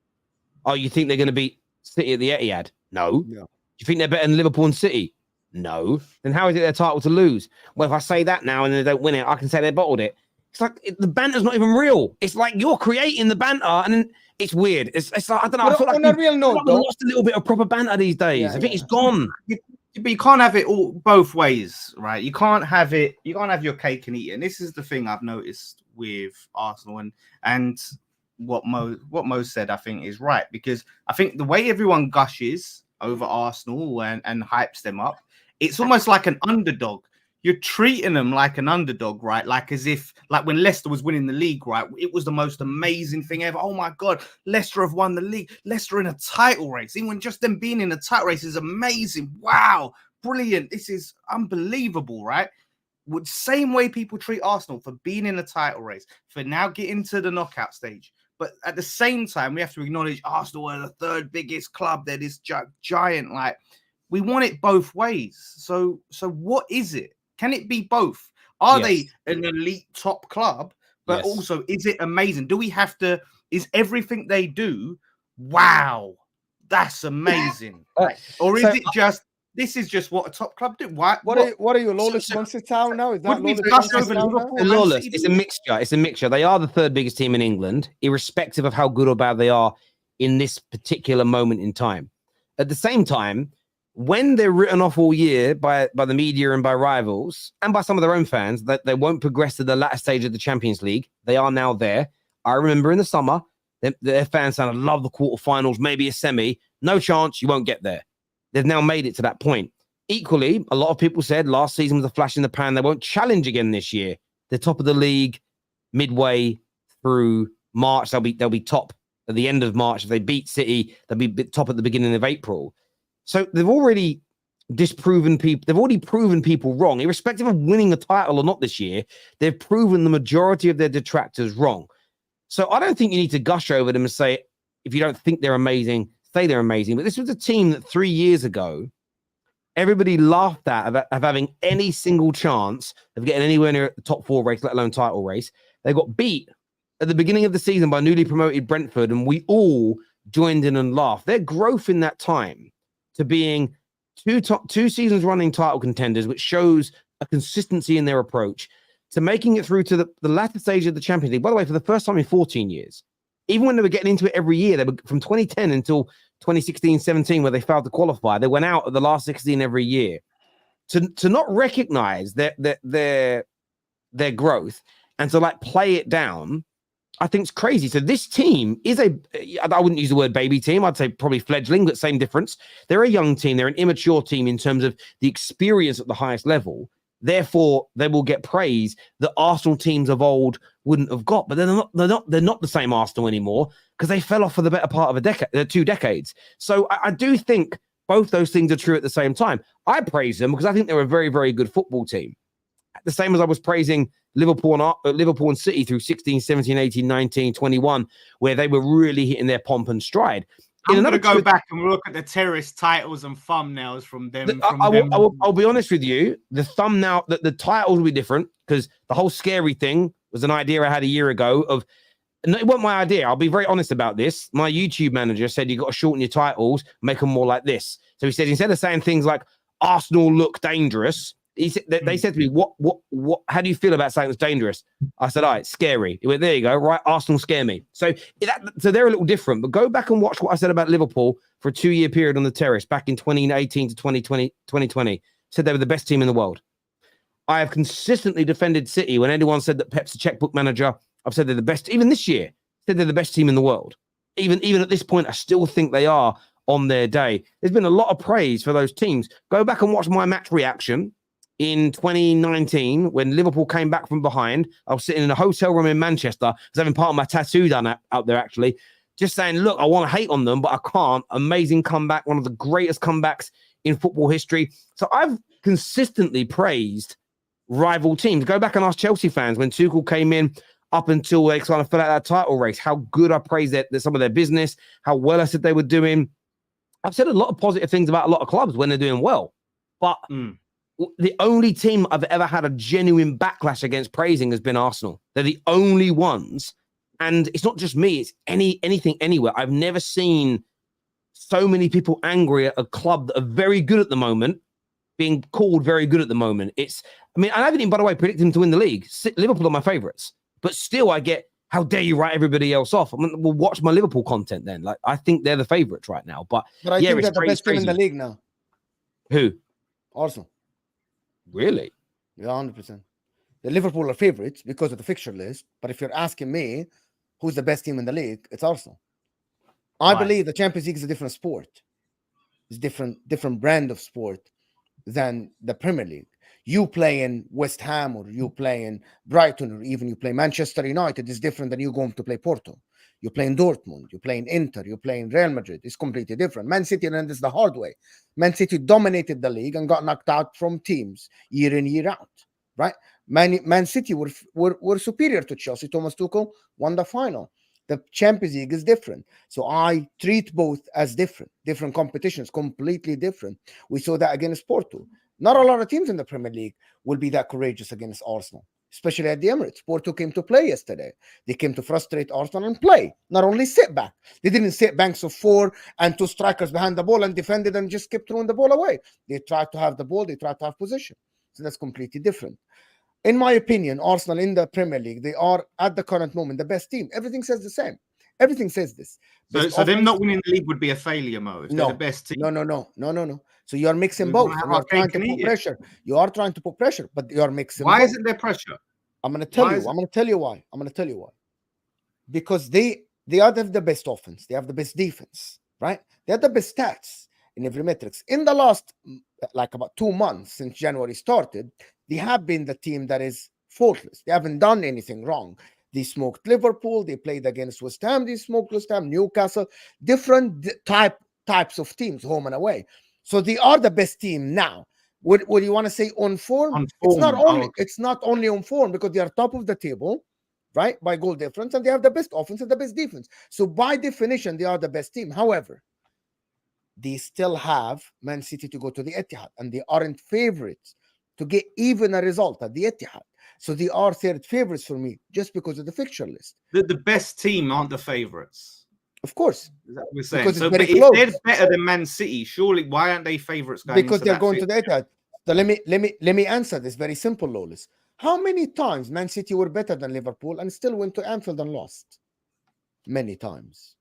Oh, you think they're going to beat City at the Etihad? No. Do you think they're better than Liverpool and City? No. Then how is it their title to lose? Well, if I say that now and they don't win it, I can say they bottled it. It's like the banter's not even real. It's like you're creating the banter, and then it's weird. It's like, I don't know. But I feel like on a real note, we've lost a little bit of proper banter these days. I think it's gone. But you can't have it all both ways, right? You can't have it. You can't have your cake and eat it. And this is the thing I've noticed with Arsenal, and what Mo said, I think, is right, because I think the way everyone gushes over Arsenal and hypes them up, it's almost like an underdog. You're treating them like an underdog, right? Like as if, like when Leicester was winning the league, right? It was the most amazing thing ever. Oh my God, Leicester have won the league. Leicester in a title race. Even just them being in a title race is amazing. Wow, brilliant. This is unbelievable, right? Would same way people treat Arsenal for being in a title race, for now getting to the knockout stage. But at the same time, we have to acknowledge Arsenal are the third biggest club. They're this giant. Like, we want it both ways. So what is it? Can it be both? Are they an elite top club? But also, is it amazing? Do we have to? Is everything they do? Wow, that's amazing. Or is it just? This is just what a top club do. What are you, lawless Munster town now? Is that lawless? It's a mixture. It's a mixture. They are the third biggest team in England, irrespective of how good or bad they are in this particular moment in time. At the same time, when they're written off all year by the media and by rivals and by some of their own fans that they won't progress to the latter stage of the Champions League, they are now there. I remember in the summer, their fans saying, I love the quarterfinals, maybe a semi. No chance, you won't get there. They've now made it to that point. Equally, a lot of people said last season was a flash in the pan. They won't challenge again this year. They're top of the league midway through March. They'll be top at the end of March. If they beat City, they'll be top at the beginning of April. So they've already disproven people. They've already proven people wrong, irrespective of winning a title or not this year. They've proven the majority of their detractors wrong. So I don't think you need to gush over them and say, if you don't think they're amazing, say they're amazing. But this was a team that 3 years ago, everybody laughed at of having any single chance of getting anywhere near the top four race, let alone title race. They got beat at the beginning of the season by newly promoted Brentford, and we all joined in and laughed. Their growth in that time to being two seasons running title contenders, which shows a consistency in their approach, to making it through to the latter stage of the Champions League, by the way, for the first time in 14 years. Even when they were getting into it every year, they were from 2010 until 2016-17, where they failed to qualify. They went out at the last 16 every year. To not recognize their growth and to like play it down, I think it's crazy. So this team is I wouldn't use the word baby team. I'd say probably fledgling, but same difference. They're a young team. They're an immature team in terms of the experience at the highest level. Therefore, they will get praise that Arsenal teams of old wouldn't have got. But they're not the same Arsenal anymore because they fell off for the better part of a decade, 2 decades. So I do think both those things are true at the same time. I praise them because I think they're a very, very good football team. The same as I was praising Liverpool and City through 16, 17, 18, 19, 21, where they were really hitting their pomp and stride. I'm going to go back and look at the terrorist titles and thumbnails from them. I'll be honest with you. The thumbnail, the titles will be different because the whole scary thing was an idea I had a year ago of, and it wasn't my idea. I'll be very honest about this. My YouTube manager said, you got to shorten your titles, make them more like this. So he said, instead of saying things like Arsenal look dangerous. He said, they said to me, what, how do you feel about saying it's dangerous? I said, all right, scary. He went, there you go, right? Arsenal scare me. So they're a little different, but go back and watch what I said about Liverpool for a 2-year period on the terrace back in 2018 to 2020. Said they were the best team in the world. I have consistently defended City when anyone said that Pep's a checkbook manager. I've said they're the best, even this year, said they're the best team in the world. Even at this point, I still think they are on their day. There's been a lot of praise for those teams. Go back and watch my match reaction in 2019 when Liverpool came back from behind. I was sitting in a hotel room in Manchester. I was having part of my tattoo done out there, actually. Just saying, look, I want to hate on them, but I can't. Amazing comeback, one of the greatest comebacks in football history. So I've consistently praised rival teams. Go back and ask Chelsea fans when Tuchel came in up until they kind of fell out that title race, how good I praised some of their business, how well I said they were doing. I've said a lot of positive things about a lot of clubs when they're doing well. But the only team I've ever had a genuine backlash against praising has been Arsenal. They're the only ones. And it's not just me, it's anything, anywhere. I've never seen so many people angry at a club that are very good at the moment, being called very good at the moment. I haven't even, by the way, predicted them to win the league. Liverpool are my favourites. But still, I get, how dare you write everybody else off? We'll watch my Liverpool content then. Like, I think they're the favourites right now. But I think they're the best team in the league now. Who? Arsenal. Really? Yeah, 100%. The Liverpool are favourites because of the fixture list. But if you're asking me who's the best team in the league, it's Arsenal. I believe the Champions League is a different sport. It's different brand of sport than the Premier League. You play in West Ham or you play in Brighton or even you play Manchester United is different than you going to play Porto. You play in Dortmund, you play in Inter, you play in Real Madrid. It's completely different. Man City learned this the hard way. Man City dominated the league and got knocked out from teams year in, year out, right? Man City were superior to Chelsea. Thomas Tuchel won the final. The Champions League is different. So I treat both as different competitions, completely different. We saw that against Porto. Not a lot of teams in the Premier League will be that courageous against Arsenal, especially at the Emirates. Porto came to play yesterday. They came to frustrate Arsenal and play, not only sit back. They didn't sit banks of 4 and 2 strikers behind the ball and defended and just kept throwing the ball away. They tried to have the ball. They tried to have position. So that's completely different. In my opinion, Arsenal in the Premier League, they are at the current moment the best team. Everything says the same. Everything says this. So them not winning the league would be a failure, Mo. If they're the best team. No. So you are mixing both. You are trying to put pressure. You are trying to put pressure, but you are mixing. Why both. isn't there pressure? I'm going to tell you. I'm going to tell you why. Because they are the best offense. They have the best defense, right? They have the best stats in every metrics. In the last, like about 2 months since January started, they have been the team that is faultless. They haven't done anything wrong. They smoked Liverpool. They played against West Ham. They smoked West Ham, Newcastle, different types of teams, home and away. So they are the best team now. Would you want to say on form? It's not only on form because they are top of the table, right, by goal difference, and they have the best offense and the best defense. So by definition, they are the best team. However, they still have Man City to go to the Etihad, and they aren't favorites to get even a result at the Etihad. So they are third favorites for me just because of the fixture list. The best team aren't the favorites. Of course. Is that what we're saying? Because so but if they're better than Man City, surely why aren't they favorites going because they're going to the Etihad. So let me answer this very simple, Lawless. How many times Man City were better than Liverpool and still went to Anfield and lost? Many times.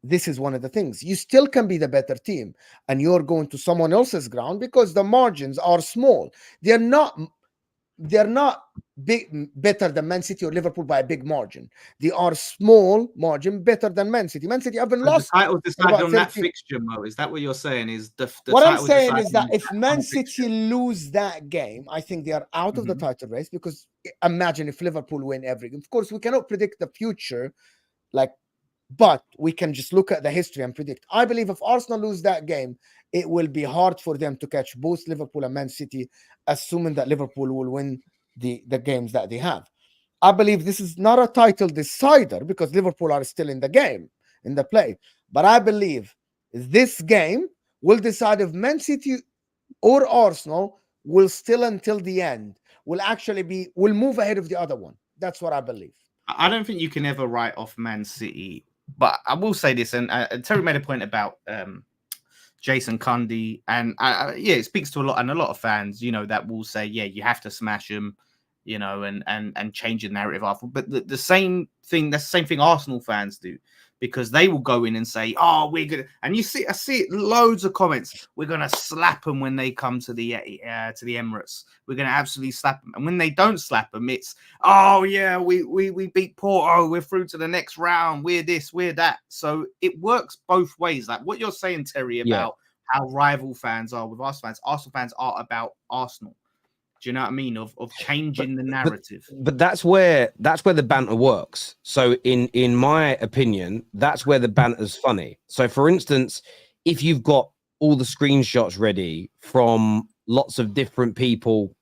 This is one of the things. You still can be the better team and you're going to someone else's ground because the margins are small. They're not better than Man City or Liverpool by a big margin. They are small margin better than Man City. Man City haven't lost. The title decided on that fixture, Mo. Is that what you're saying? Is the what I'm saying is that if Man City lose that game, I think they are out of the title race because imagine if Liverpool win every game. Of course, we cannot predict the future, but we can just look at the history and predict. I believe if Arsenal lose that game, it will be hard for them to catch both Liverpool and Man City, assuming that Liverpool will win the games that they have. I believe this is not a title decider because Liverpool are still in the game, in the play. But I believe this game will decide if Man City or Arsenal will still until the end, will move ahead of the other one. That's what I believe. I don't think you can ever write off Man City. But I will say this, and Terry made a point about Jason Cundy, and yeah, it speaks to a lot of fans, you know, that will say, yeah, you have to smash them, you know, and change the narrative after. But the same thing, that's the same thing Arsenal fans do, because they will go in and say, oh, we're gonna, and I see it, loads of comments, we're gonna slap them when they come to the Emirates, we're gonna absolutely slap them, and when they don't slap them, it's, oh yeah, we beat Porto, we're through to the next round, we're this, we're that. So it works both ways. Like what you're saying, Terry, about how rival fans are with Arsenal fans are about Arsenal. Do you know what I mean? Of changing the narrative. But that's where the banter works. So in my opinion, that's where the banter's funny. So for instance, if you've got all the screenshots ready from lots of different people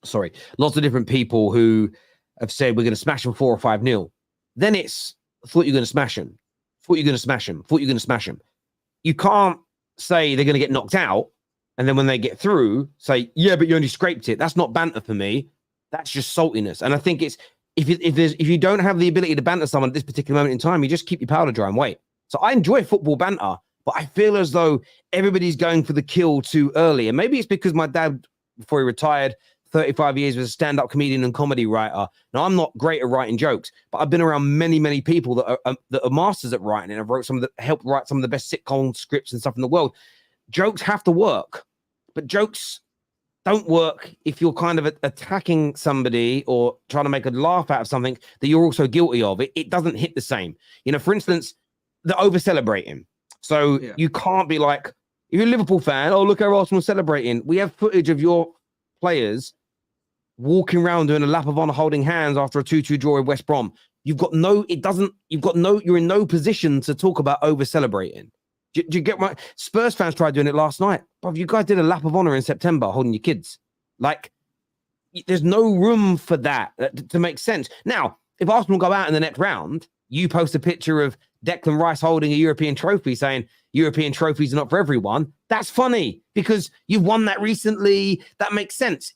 who have said we're going to smash them 4 or 5-0, then it's thought you're going to smash them. Thought you're going to smash them. Thought you're going to smash them. You can't say they're going to get knocked out, and then when they get through, say, yeah, but you only scraped it. That's not banter for me. That's just saltiness. And I think it's if you don't have the ability to banter someone at this particular moment in time, you just keep your powder dry and wait. So I enjoy football banter, but I feel as though everybody's going for the kill too early. And maybe it's because my dad, before he retired, 35 years, was a stand-up comedian and comedy writer. Now, I'm not great at writing jokes, but I've been around many, many people that are masters at writing, and I've helped write some of the best sitcom scripts and stuff in the world. Jokes have to work, but jokes don't work if you're kind of attacking somebody or trying to make a laugh out of something that you're also guilty of. It doesn't hit the same. You know, for instance, the over-celebrating. So you can't be like, if you're a Liverpool fan, oh, look how Arsenal celebrating. We have footage of your players walking around doing a lap of honor, holding hands after a 2-2 draw with West Brom. You're in no position to talk about over-celebrating. Do you get my Spurs fans tried doing it last night? Bro, you guys did a lap of honor in September holding your kids. Like, there's no room for that to make sense. Now, if Arsenal go out in the next round, you post a picture of Declan Rice holding a European trophy saying European trophies are not for everyone. That's funny because you've won that recently. That makes sense.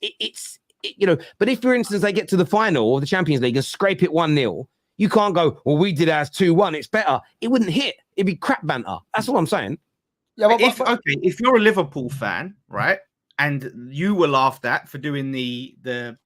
You know, but if, for instance, they get to the final of the Champions League and scrape it 1-0, you can't go, well, we did ours 2-1. It's better. It wouldn't hit. It'd be crap banter. That's all I'm saying. Yeah, if you're a Liverpool fan, right, and you were laughed at for doing the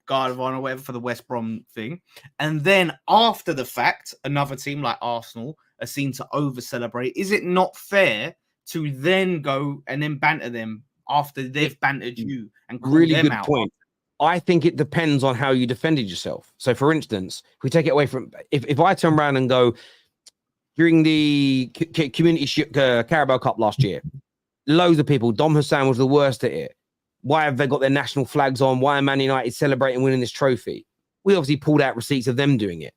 Guard of Honor or whatever for the West Brom thing, and then after the fact, another team like Arsenal are seen to over-celebrate, is it not fair to then go and then banter them after they've bantered you and call really them good out? Point. I think it depends on how you defended yourself. So, for instance, if we take it away from, if I turn around and go, during the Community Carabao Cup last year, loads of people, Dom Hussein was the worst at it. Why have they got their national flags on? Why are Man United celebrating winning this trophy? We obviously pulled out receipts of them doing it.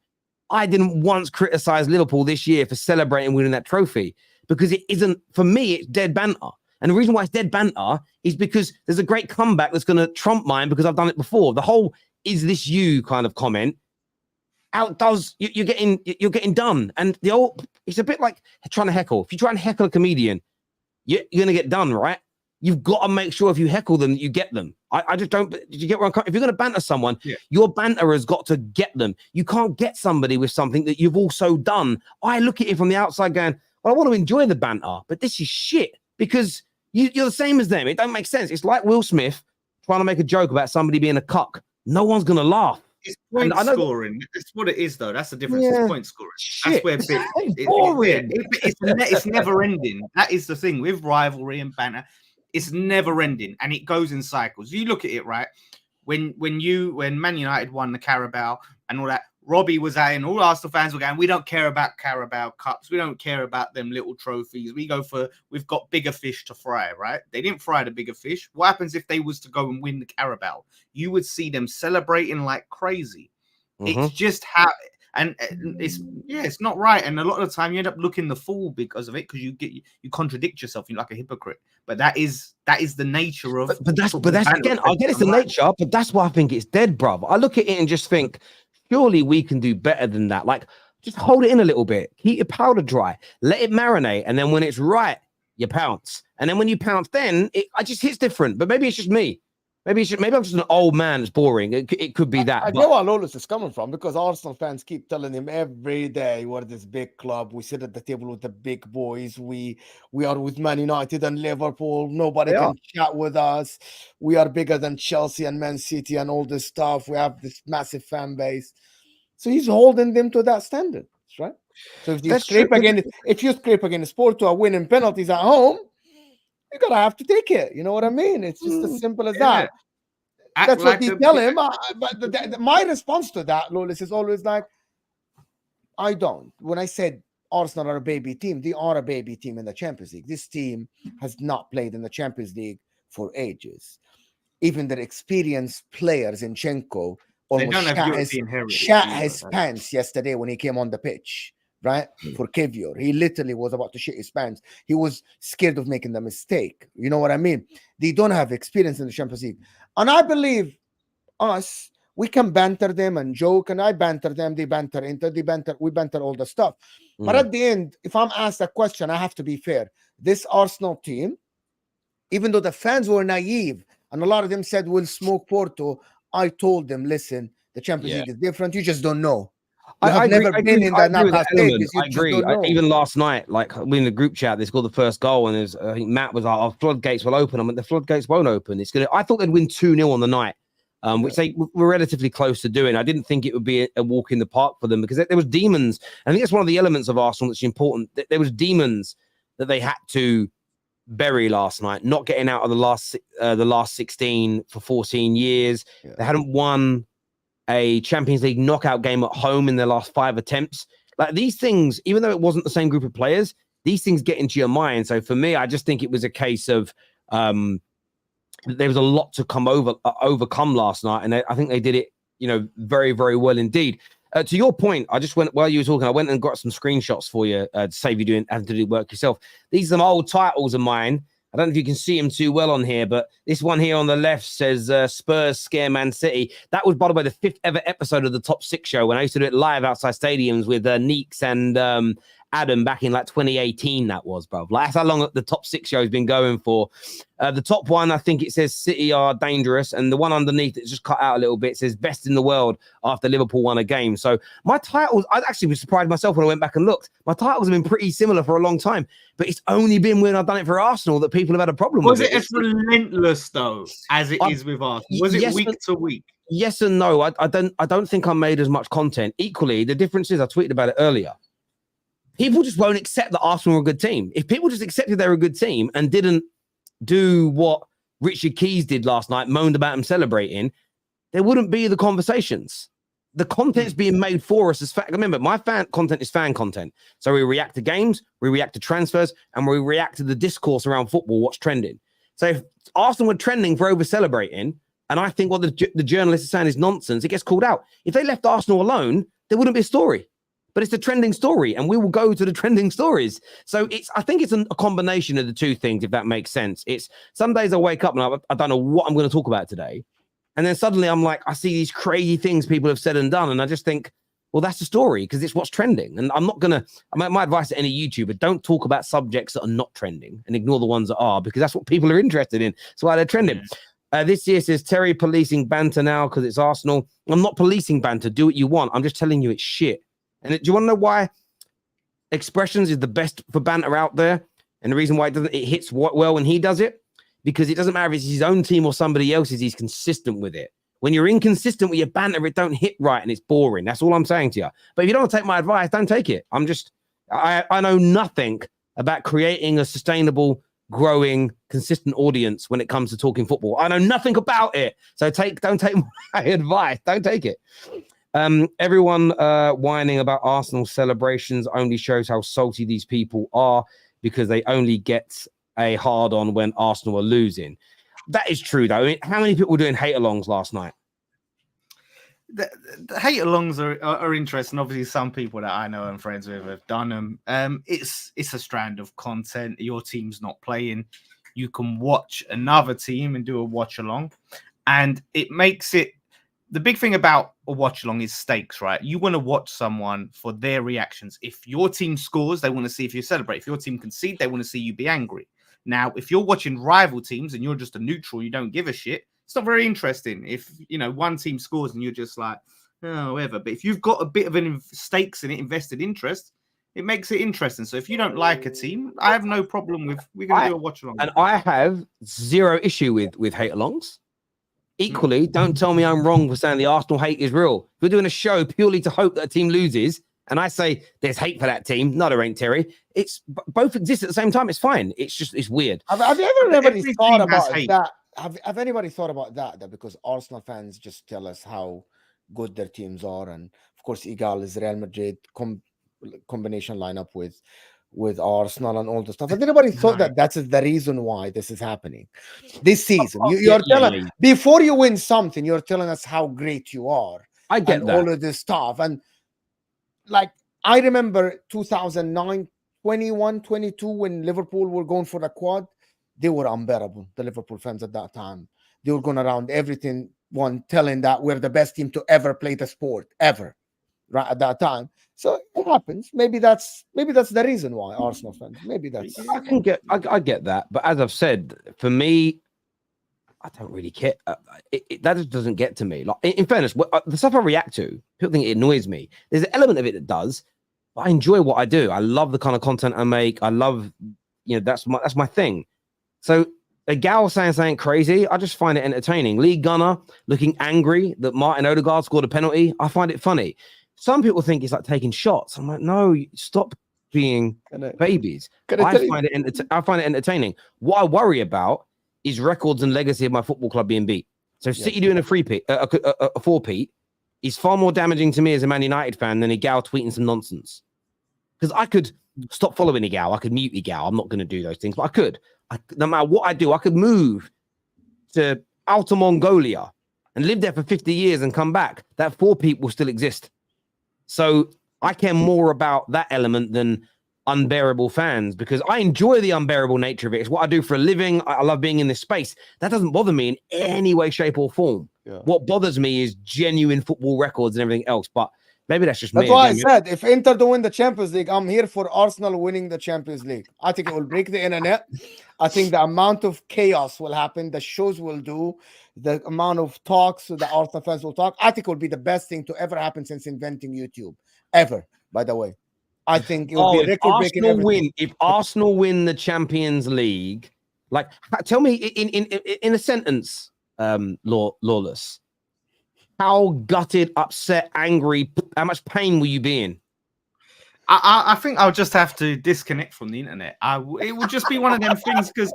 I didn't once criticize Liverpool this year for celebrating winning that trophy because it isn't, for me, it's dead banter. And the reason why it's dead banter is because there's a great comeback that's going to trump mine because I've done it before. The whole "is this you" kind of comment outdoes you're getting done. And it's a bit like trying to heckle. If you try and heckle a comedian, you're going to get done, right? You've got to make sure if you heckle them, you get them. I just don't. Did you get where I'm coming? If you're going to banter someone, your banter has got to get them. You can't get somebody with something that you've also done. I look at it from the outside going, well, I want to enjoy the banter, but this is shit because you're the same as them. It don't make sense. It's like Will Smith trying to make a joke about somebody being a cuck. No one's going to laugh. It's point scoring. That's what it is, though. That's the difference. It's point scoring. Shit. That's where it's never ending. That is the thing with rivalry and banter. It's never ending, and it goes in cycles. You look at it, right? When Man United won the Carabao and all that, Robbie was out, and all Arsenal fans were going, "We don't care about Carabao Cups. We don't care about them little trophies. We've got bigger fish to fry." Right? They didn't fry the bigger fish. What happens if they was to go and win the Carabao? You would see them celebrating like crazy. It's just how, and it's not right. And a lot of the time, you end up looking the fool because of it, because you contradict yourself. You're like a hypocrite. But that is the nature of. But that's again. I get it's the nature, but that's why I think it's dead, bruv. I look at it and just think, surely we can do better than that. Like, just hold it in a little bit. Keep your powder dry. Let it marinate. And then when it's right, you pounce. And then when you pounce, then it just hits different. But maybe it's just me. Maybe I'm just an old man. It's boring. It could be that. I but get where Lolis is coming from, because Arsenal fans keep telling him every day, we're this big club. We sit at the table with the big boys. We are with Man United and Liverpool. Nobody They can are. chat with us. We are bigger than Chelsea and Man City and all this stuff. We have this massive fan base. So he's holding them to that standard, right? So if you That's scrape true. against Porto a winning penalties at home, you're gonna have to take it. You know what I mean? It's just as simple as that. That's what you tell him. But my response to that, Lolis, is always like, I don't. When I said Arsenal are a baby team, they are a baby team in the Champions League. This team has not played in the Champions League for ages. Even their experienced players, Zinchenko, almost shat his pants yesterday when he came on the pitch, right? For Kivior. He literally was about to shit his pants. He was scared of making the mistake. You know what I mean? They don't have experience in the Champions League. And I believe us, we can banter them and joke, and I banter them, they banter Inter, we banter all the stuff. But at the end, if I'm asked a question, I have to be fair. This Arsenal team, even though the fans were naive, and a lot of them said, we'll smoke Porto, I told them, listen, the Champions League is different. You just don't know. I agree in the knockout stages. I agree. Even last night, like in the group chat, they scored the first goal, and there's I think Matt was like, "Our floodgates will open." I mean, the floodgates won't open. I thought they'd win 2-0 on the night, which they were relatively close to doing. I didn't think it would be a walk in the park for them, because there was demons. I think that's one of the elements of Arsenal that's important. There was demons that they had to bury last night, not getting out of the last 16 for 14 years. Yeah. They hadn't won a Champions League knockout game at home in their last 5 attempts. Like, these things, even though it wasn't the same group of players, these things get into your mind. So for me, I just think it was a case of there was a lot to overcome last night, and I think they did it, very, very well indeed. To your point, I just went, while you were talking, I went and got some screenshots for you to save you having to do work yourself. These are some old titles of mine. I don't know if you can see them too well on here, but this one here on the left says Spurs scare Man City. That was, by the way, the 5th ever episode of the Top 6 show, when I used to do it live outside stadiums with Neeks and Adam back in like 2018. That was, bro. Like, that's how long the Top 6 show has been going for. The top one, I think it says City are dangerous, and the one underneath, it's just cut out a little bit, says best in the world after Liverpool won a game. So my titles, I actually was surprised myself when I went back and looked. My titles have been pretty similar for a long time, but it's only been when I've done it for Arsenal that people have had a problem with it. Was it as relentless though as it is with Arsenal? Was it week to week? Yes and no. I don't think I made as much content. Equally, the difference is, I tweeted about it earlier, people just won't accept that Arsenal are a good team. If people just accepted they're a good team and didn't do what Richard Keys did last night, moaned about him celebrating, there wouldn't be the conversations. The content's being made for us as fact. Remember, my fan content is fan content. So we react to games, we react to transfers, and we react to the discourse around football, what's trending. So if Arsenal were trending for over celebrating, and I think what the journalists are saying is nonsense, it gets called out. If they left Arsenal alone, there wouldn't be a story. But it's a trending story, and we will go to the trending stories. So I think it's a combination of the two things, if that makes sense. It's some days I wake up and I don't know what I'm going to talk about today. And then suddenly I'm like, I see these crazy things people have said and done. And I just think, well, that's the story, because it's what's trending. And I'm not going to, my advice to any YouTuber, don't talk about subjects that are not trending and ignore the ones that are, because that's what people are interested in. That's why they're trending. This year says Terry policing banter now because it's Arsenal. I'm not policing banter. Do what you want. I'm just telling you it's shit. And do you want to know why Expressions is the best for banter out there? And the reason why it hits well when he does it? Because it doesn't matter if it's his own team or somebody else's, he's consistent with it. When you're inconsistent with your banter, it don't hit right and it's boring. That's all I'm saying to you. But if you don't take my advice, don't take it. I know nothing about creating a sustainable, growing, consistent audience when it comes to talking football. I know nothing about it. So don't take my advice. Don't take it. Everyone whining about Arsenal celebrations only shows how salty these people are, because they only get a hard on when Arsenal are losing. That is true, though. I mean, how many people were doing hate-alongs last night? The hate-alongs are interesting. Obviously, some people that I know and friends with have done them. It's a strand of content. Your team's not playing. You can watch another team and do a watch-along. And it makes it... The big thing about a watch-along is stakes, right? You want to watch someone for their reactions. If your team scores, they want to see if you celebrate. If your team concedes, they want to see you be angry. Now, if you're watching rival teams and you're just a neutral, you don't give a shit, It's not very interesting if, you know, one team scores and you're just like, oh, whatever. But if you've got a bit of an stakes in it, invested interest, it makes it interesting. So if you don't like a team, I have no problem with, we're going to do a watch along. And I have zero issue with hate alongs. Equally, don't tell me I'm wrong for saying the Arsenal hate is real. We're doing a show purely to hope that a team loses, and I say there's hate for that team. No, there ain't, Terry. It's both exist at the same time. It's fine. It's just, it's weird. Have anybody thought about that? Have anybody thought about that? That because Arsenal fans just tell us how good their teams are, and of course, Igal is Real Madrid combination lineup with Arsenal and all the stuff. Has anybody thought that that's the reason why this is happening this season? You're telling before you win something, you're telling us how great you are. I get that. All of this stuff. And like I remember 2009, 21, 22, when Liverpool were going for the quad, they were unbearable. The Liverpool fans at that time, they were going around everything, telling that we're the best team to ever play the sport ever, right at that time. So it happens. Maybe that's the reason why Arsenal fans. Maybe that's. I get that, but as I've said, for me, I don't really care. That just doesn't get to me. Like in fairness, the stuff I react to, people think it annoys me. There's an element of it that does, but I enjoy what I do. I love the kind of content I make. I love, you know, that's my thing. So a gal saying something crazy, I just find it entertaining. Lee Gunner looking angry that Martin Odegaard scored a penalty, I find it funny. Some people think it's like taking shots. I'm like, no, stop being babies. I find it entertaining. What I worry about is records and legacy of my football club being beat. So City doing a four-peat is far more damaging to me as a Man United fan than Igal tweeting some nonsense. Because I could stop following Igal. I could mute Igal. I'm not going to do those things, but I could. No matter what I do, I could move to Outer Mongolia and live there for 50 years and come back. That four-peat will still exist. So I care more about that element than unbearable fans because I enjoy the unbearable nature of it. It's what I do for a living. I love being in this space. That doesn't bother me in any way, shape, or form. Yeah. What bothers me is genuine football records and everything else. But maybe that's just me. That's why I said if Inter to win the Champions League, I'm here for Arsenal winning the Champions League. I think it will break the internet. I think the amount of chaos will happen. The shows will do. The amount of talks the Arsenal fans will talk. I think it will be the best thing to ever happen since inventing YouTube. Ever, by the way. I think it will be record-breaking. If Arsenal win the Champions League, like, tell me in a sentence, Lawless, how gutted, upset, angry, how much pain will you be in? I think I'll just have to disconnect from the internet. It would just be one of them things because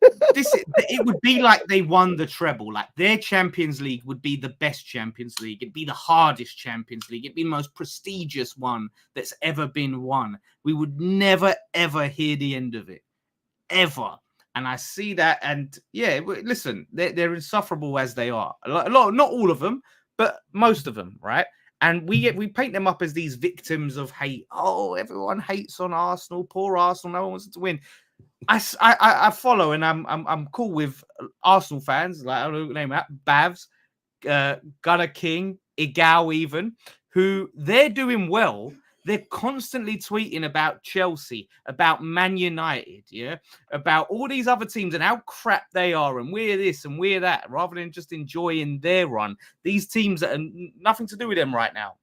it would be like they won the treble. Like their Champions League would be the best Champions League. It'd be the hardest Champions League. It'd be the most prestigious one that's ever been won. We would never, ever hear the end of it. Ever. And I see that. And yeah, listen, they're insufferable as they are. A lot, not all of them, but most of them, right? And we paint them up as these victims of hate. Oh, everyone hates on Arsenal. Poor Arsenal. No one wants to win. I follow and I'm cool with Arsenal fans. Like I don't know name that Bavs, Gunnar King, Igal, even who they're doing well. They're constantly tweeting about Chelsea, about Man United, yeah, about all these other teams and how crap they are, and we're this and we're that, rather than just enjoying their run. These teams that are nothing to do with them right now.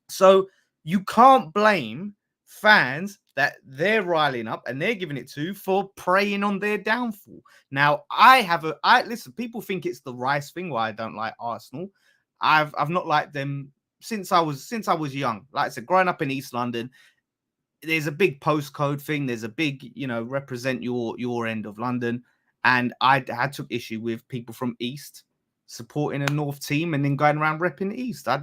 So you can't blame fans that they're riling up and they're giving it to for preying on their downfall. Now, listen, people think it's the Rice thing why I don't like Arsenal. I've not liked them since I was young. Like I said, growing up in East London, there's a big postcode thing. There's a big, represent your end of London. And I took issue with people from East supporting a North team and then going around repping East. I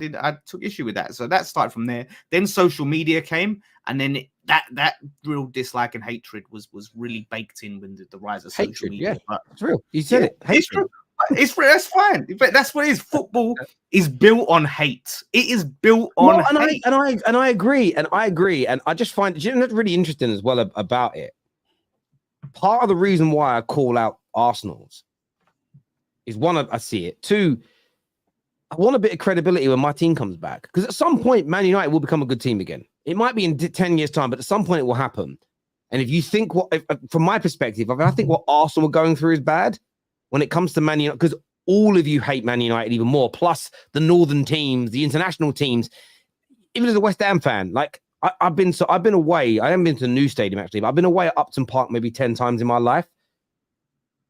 took issue with that. So that started from there. Then social media came, and then that real dislike and hatred was really baked in with the rise of social media. Yeah, it's real. You said it. Hatred. It's that's fine. But that's what it is. Football is built on hate. It is built on hate. And I agree. And I just find that's really interesting as well about it. Part of the reason why I call out Arsenal's is one, I see it. Two, I want a bit of credibility when my team comes back. Because at some point, Man United will become a good team again. It might be in 10 years' time, but at some point it will happen. And if you think from my perspective, I think what Arsenal are going through is bad when it comes to Man United, because all of you hate Man United even more, plus the northern teams, the international teams. Even as a West Ham fan, like I've been away. I haven't been to the new stadium actually, but I've been away at Upton Park maybe 10 times in my life.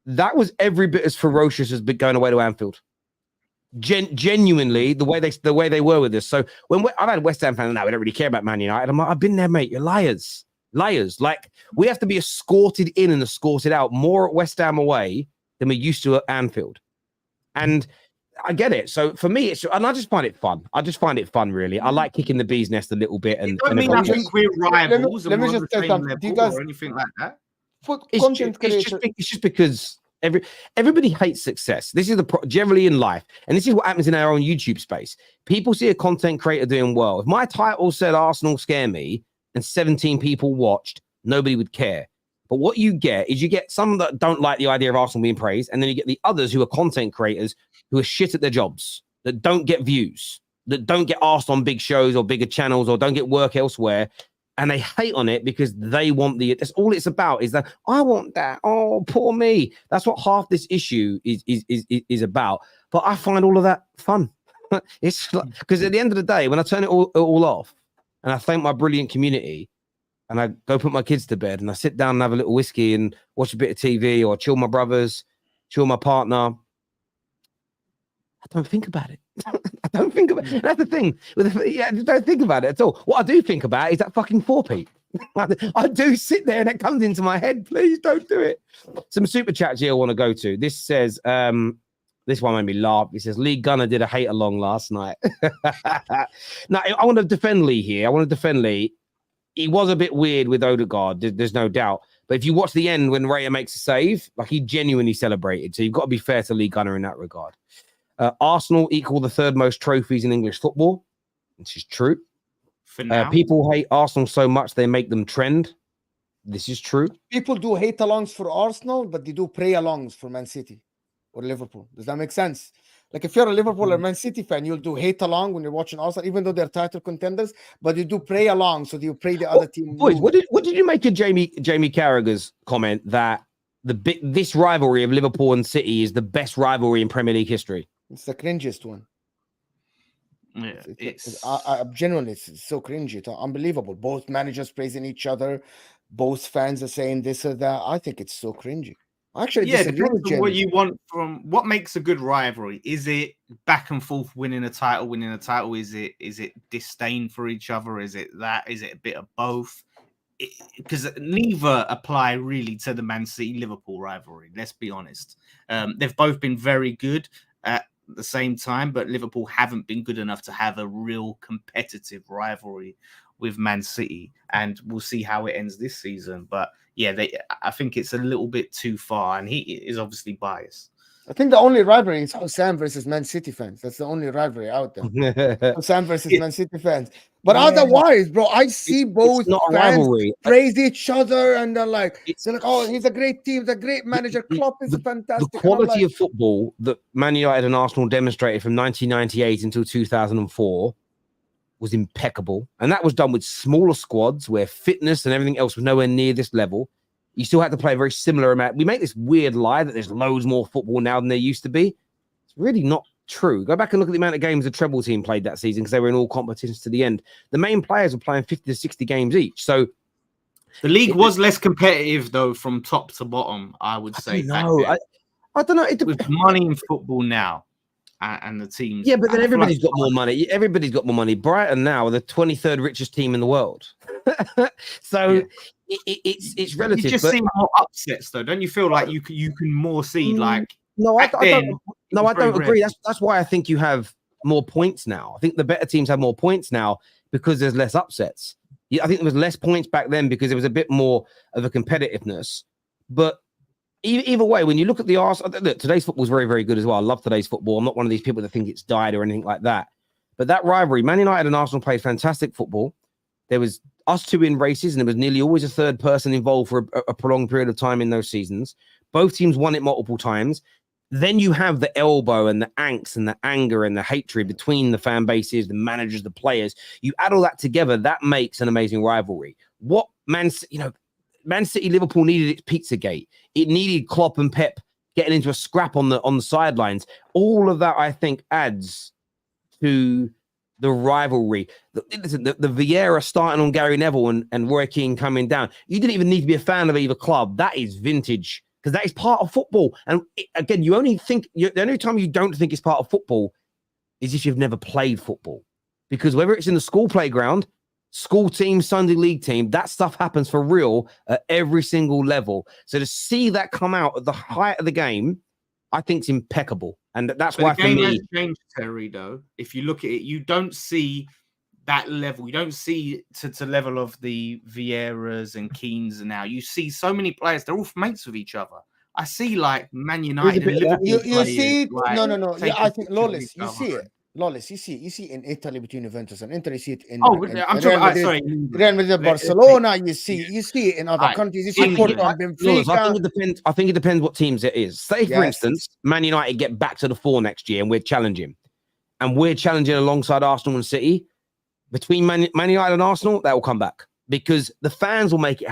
That was every bit as ferocious as going away to Anfield. Genuinely, the way they were with us. So when I've had West Ham fans now, we don't really care about Man United. I'm like, I've been there, mate. You're liars. Like we have to be escorted in and escorted out more at West Ham away than we used to at Anfield. And I get it. So for me, and I just find it fun. Really. I like kicking the bee's nest a little bit. And I mean, I think we're rivals. Let me just say something. Do you guys or anything like that? It's just because everybody hates success. This is generally in life, and this is what happens in our own YouTube space. People see a content creator doing well. If my title said Arsenal scare me and 17 people watched, nobody would care. But what you get is some that don't like the idea of Arsenal being praised, and then you get the others who are content creators who are shit at their jobs, that don't get views, that don't get asked on big shows or bigger channels or don't get work elsewhere. And they hate on it because they want that's all it's about is that I want that. Oh, poor me. That's what half this issue is about. But I find all of that fun. It's like, because at the end of the day, when I turn it all off and I thank my brilliant community and I go put my kids to bed and I sit down and have a little whiskey and watch a bit of TV or chill my brothers, chill my partner, I don't think about it. I don't think about it. That's the thing. I don't think about it at all. What I do think about is that fucking 4p. I do sit there and it comes into my head. Please don't do it. Some super chats here I want to go to. This says, this one made me laugh. It says, Lee Gunner did a hate along last night. Now, I want to defend Lee here. He was a bit weird with Odegaard. There's no doubt. But if you watch the end when Raya makes a save, like he genuinely celebrated. So you've got to be fair to Lee Gunner in that regard. Arsenal equal the third most trophies in English football, which is true. For now. People hate Arsenal so much they make them trend. This is true. People do hate alongs for Arsenal, but they do pray alongs for Man City or Liverpool. Does that make sense? Like if you're a Liverpool or Man City fan, you'll do hate along when you're watching Arsenal, even though they're title contenders, but you do pray along, so you pray the other team. Boys, what did you make of Jamie Carragher's comment that this rivalry of Liverpool and City is the best rivalry in Premier League history? It's the cringiest one. Yeah, genuinely, it's so cringy. It's unbelievable. Both managers praising each other. Both fans are saying this or that. I think it's so cringy. Actually, yeah, it depends on what you want from what makes a good rivalry. Is it back and forth winning a title? Is it disdain for each other? Is it a bit of both? Because neither apply really to the Man City Liverpool rivalry. Let's be honest. They've both been very good at the same time, but Liverpool haven't been good enough to have a real competitive rivalry with Man City, and we'll see how it ends this season. But yeah, I think it's a little bit too far, and he is obviously biased. I think the only rivalry is Sam versus Man City fans. That's the only rivalry out there. Sam versus Man City fans. But otherwise, bro, I see both fans praise each other, and they're like, oh, he's a great team, the great manager. Klopp is fantastic. The quality of football that Man United and Arsenal demonstrated from 1998 until 2004 was impeccable. And that was done with smaller squads where fitness and everything else was nowhere near this level. You still had to play a very similar amount. We make this weird lie that there's loads more football now than there used to be. It's really not true. Go back and look at the amount of games the treble team played that season because they were in all competitions to the end. The main players were playing 50 to 60 games each. So the league was less competitive, though, from top to bottom, I would say. No, I don't know. With money in football now and the teams. Yeah, but then everybody's got more money. Everybody's got more money. Brighton now are the 23rd richest team in the world. So it's relative. You just see more upsets, though. Don't you feel like you can more see like? No, I don't agree. That's why I think you have more points now. I think the better teams have more points now because there's less upsets. I think there was less points back then because there was a bit more of a competitiveness. But either way, when you look at the Arsenal, look, today's football is very, very good as well. I love today's football. I'm not one of these people that think it's died or anything like that. But that rivalry, Man United and Arsenal played fantastic football. There was us two in races, and there was nearly always a third person involved for a prolonged period of time in those seasons. Both teams won it multiple times. Then you have the elbow and the angst and the anger and the hatred between the fan bases, the managers, the players. You add all that together, that makes an amazing rivalry. What Man City Liverpool needed its Pizzagate. It needed Klopp and Pep getting into a scrap on the sidelines. All of that, I think, adds to the rivalry. Listen, the Vieira starting on Gary Neville and Roy Keane coming down. You didn't even need to be a fan of either club. That is vintage, because that is part of football. And again, you only think the only time you don't think it's part of football is if you've never played football, because whether it's in the school playground, school team, Sunday league team, that stuff happens for real at every single level. So to see that come out at the height of the game, I think it's impeccable. And that's why, for me, the game has changed, Terry, though. If you look at it, you don't see that level. You don't see to level of the Vieiras and Keanes now. You see so many players, they're all mates with each other. I see like Man United and Liverpool. You see it? Like, No. Yeah, I think Lawless, you see it. Lawless, you see in Italy between Juventus and Inter, you see it in I'm Real talking Madrid, Real Madrid, Barcelona, you see it in other countries. You see Porto and Benfica. I think it depends what teams it is. Say, for instance, Man United get back to the 4 next year and we're challenging. And we're challenging alongside Arsenal and City. Between Man United and Arsenal, that will come back. Because the fans will make it.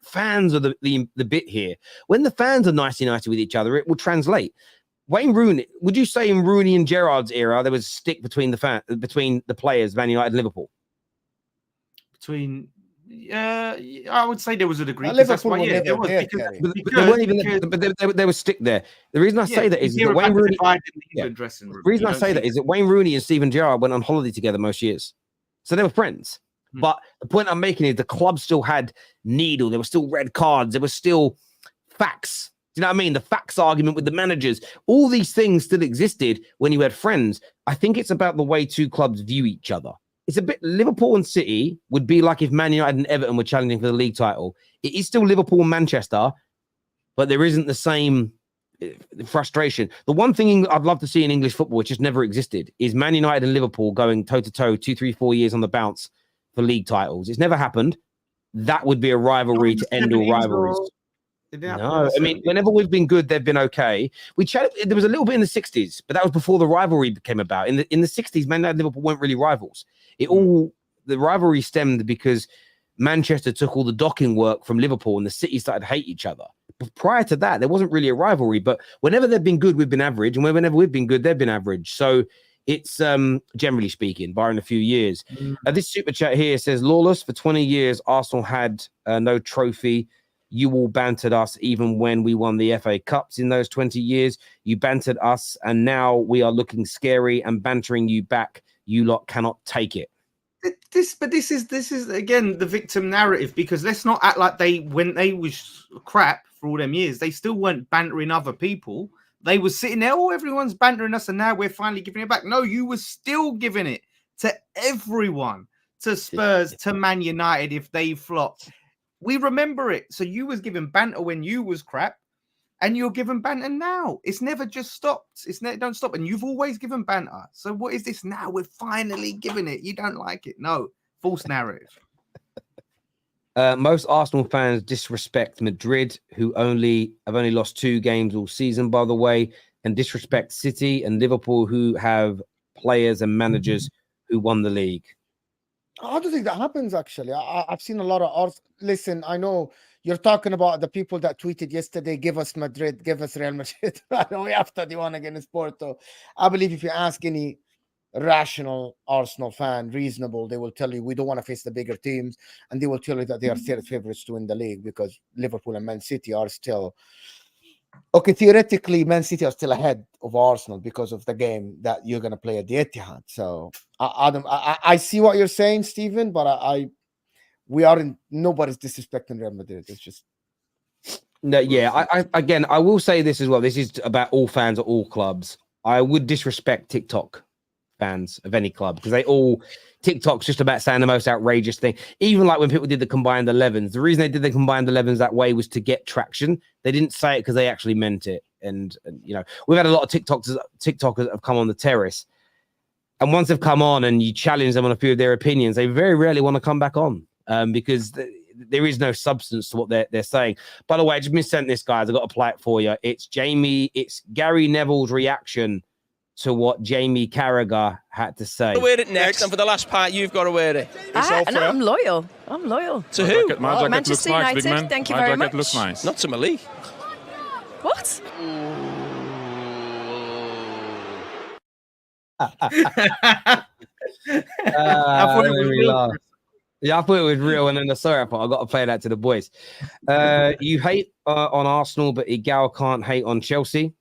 Fans are the bit here. When the fans are nicey with each other, it will translate. Wayne Rooney, would you say in Rooney and Gerrard's era there was a stick between the players, Man United and Liverpool? I would say there was a degree. Liverpool, there was stick there. The reason I say that is that Wayne Rooney. The reason I say that is that Wayne Rooney and Steven Gerrard went on holiday together most years, so they were friends. But the point I'm making is the club still had needle. There were still red cards. There were still facts. Do you know what I mean? The facts argument with the managers. All these things still existed when you had friends. I think it's about the way two clubs view each other. It's a bit Liverpool and City would be like if Man United and Everton were challenging for the league title. It is still Liverpool and Manchester, but there isn't the same frustration. The one thing I'd love to see in English football, which just never existed, is Man United and Liverpool going toe-to-toe 2, 3, 4 years on the bounce for league titles. It's never happened. That would be a rivalry to end all rivalries. No, I mean, whenever we've been good, they've been okay. There was a little bit in the 60s, but that was before the rivalry came about. In the 60s, Man United and Liverpool weren't really rivals. The rivalry stemmed because Manchester took all the docking work from Liverpool and the city started to hate each other. But prior to that, there wasn't really a rivalry. But whenever they've been good, we've been average. And whenever we've been good, they've been average. So it's generally speaking, barring a few years. This super chat here says, Lawless, for 20 years, Arsenal had no trophy. You all bantered us even when we won the FA Cups in those 20 years. You bantered us, and now we are looking scary and bantering you back. You lot cannot take it. This is again the victim narrative, because let's not act like when they was crap for all them years, they still weren't bantering other people. They were sitting there, everyone's bantering us, and now we're finally giving it back. No, you were still giving it to everyone, to Spurs, to Man United if they flopped. We remember it. So you was giving banter when you was crap, and you're giving banter now. It's never just stopped. Don't stop. And you've always given banter. So what is this now? We're finally giving it. You don't like it. No. False narrative. Most Arsenal fans disrespect Madrid, who have only lost 2 games all season, by the way, and disrespect City and Liverpool, who have players and managers who won the league. I don't think that happens, actually. I've seen a lot of listen, I know you're talking about the people that tweeted yesterday, give us Madrid, give us Real Madrid. After they won against Porto. I believe if you ask any rational Arsenal fan, reasonable, they will tell you we don't want to face the bigger teams, and they will tell you that they are still favorites to win the league because Liverpool and Man City are still... Okay, theoretically, Man City are still ahead of Arsenal because of the game that you're going to play at the Etihad. So I see what you're saying, Stephen, but nobody's disrespecting Real Madrid. It's just no. Yeah, I will say this as well. This is about all fans at all clubs. I would disrespect TikTok fans of any club because TikTok's just about saying the most outrageous thing. Even like when people did the combined 11s, the reason they did the combined 11s that way was to get traction. They didn't say it because they actually meant it. And you know, we've had a lot of TikTokers that have come on the terrace, and once they've come on and you challenge them on a few of their opinions, they very rarely want to come back on because there is no substance to what they're saying. By the way, I just missent this, guys. I've got to play it for you. It's Gary Neville's reaction to what Jamie Carragher had to say. Wear it next, and for the last part, you've got to wear it. I'm loyal. I'm loyal. To who? My jacket Manchester looks nice, United. big man. Thank you my very jacket much. looks nice. Not to Malik. What? I thought it was real. Yeah, I thought it was real, and then the sorry part. I got to play that to the boys. You hate on Arsenal, but Igal can't hate on Chelsea.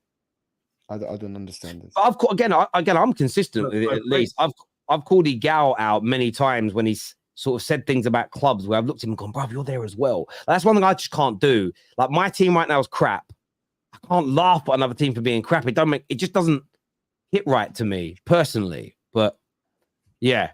I don't understand this. I've I'm consistent with it. At least I've called Igal out many times when he's sort of said things about clubs where I've looked at him and gone, "Bro, you're there as well." That's one thing I just can't do. Like my team right now is crap. I can't laugh at another team for being crap. It just doesn't hit right to me personally. But yeah,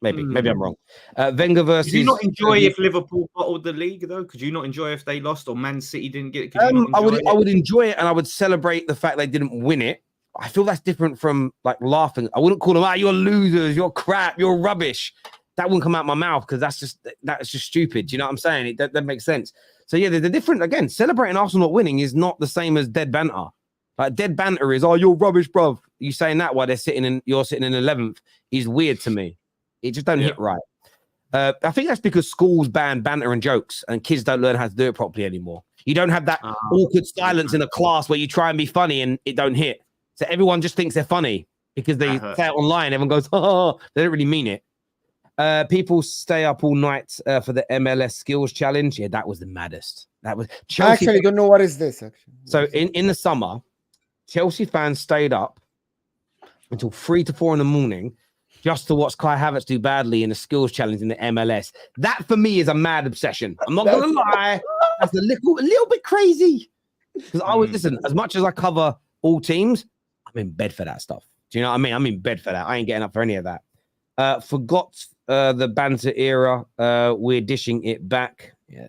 maybe I'm wrong. Wenger versus. Could you not enjoy if Liverpool bottled the league though? Could you not enjoy if they lost or Man City didn't get it? I would enjoy it, and I would celebrate the fact they didn't win it. I feel that's different from like laughing. I wouldn't call them out. You're losers. You're crap. You're rubbish. That wouldn't come out of my mouth because that's just stupid. Do you know what I'm saying? That makes sense. So yeah, the different again. Celebrating Arsenal not winning is not the same as dead banter. Like dead banter is, oh, you're rubbish, bruv. You saying that while you're sitting in 11th is weird to me. It just don't hit right. I think that's because schools ban banter and jokes, and kids don't learn how to do it properly anymore. You don't have that awkward silence in a class where you try and be funny and it don't hit. So everyone just thinks they're funny because they say it online. Everyone goes, oh, they don't really mean it. People stay up all night for the MLS skills challenge. Yeah, that was the maddest. That was Chelsea. I actually don't know what is this. Actually, so in the summer, Chelsea fans stayed up until 3 to 4 in the morning just to watch Kai Havertz do badly in the skills challenge in the MLS. That for me is a mad obsession. I'm not gonna lie, that's a little bit crazy. Because I was listen, as much as I cover all teams, I'm in bed for that stuff. Do you know what I mean? I'm in bed for that. I ain't getting up for any of that. Forgot the banter era. We're dishing it back. Yeah,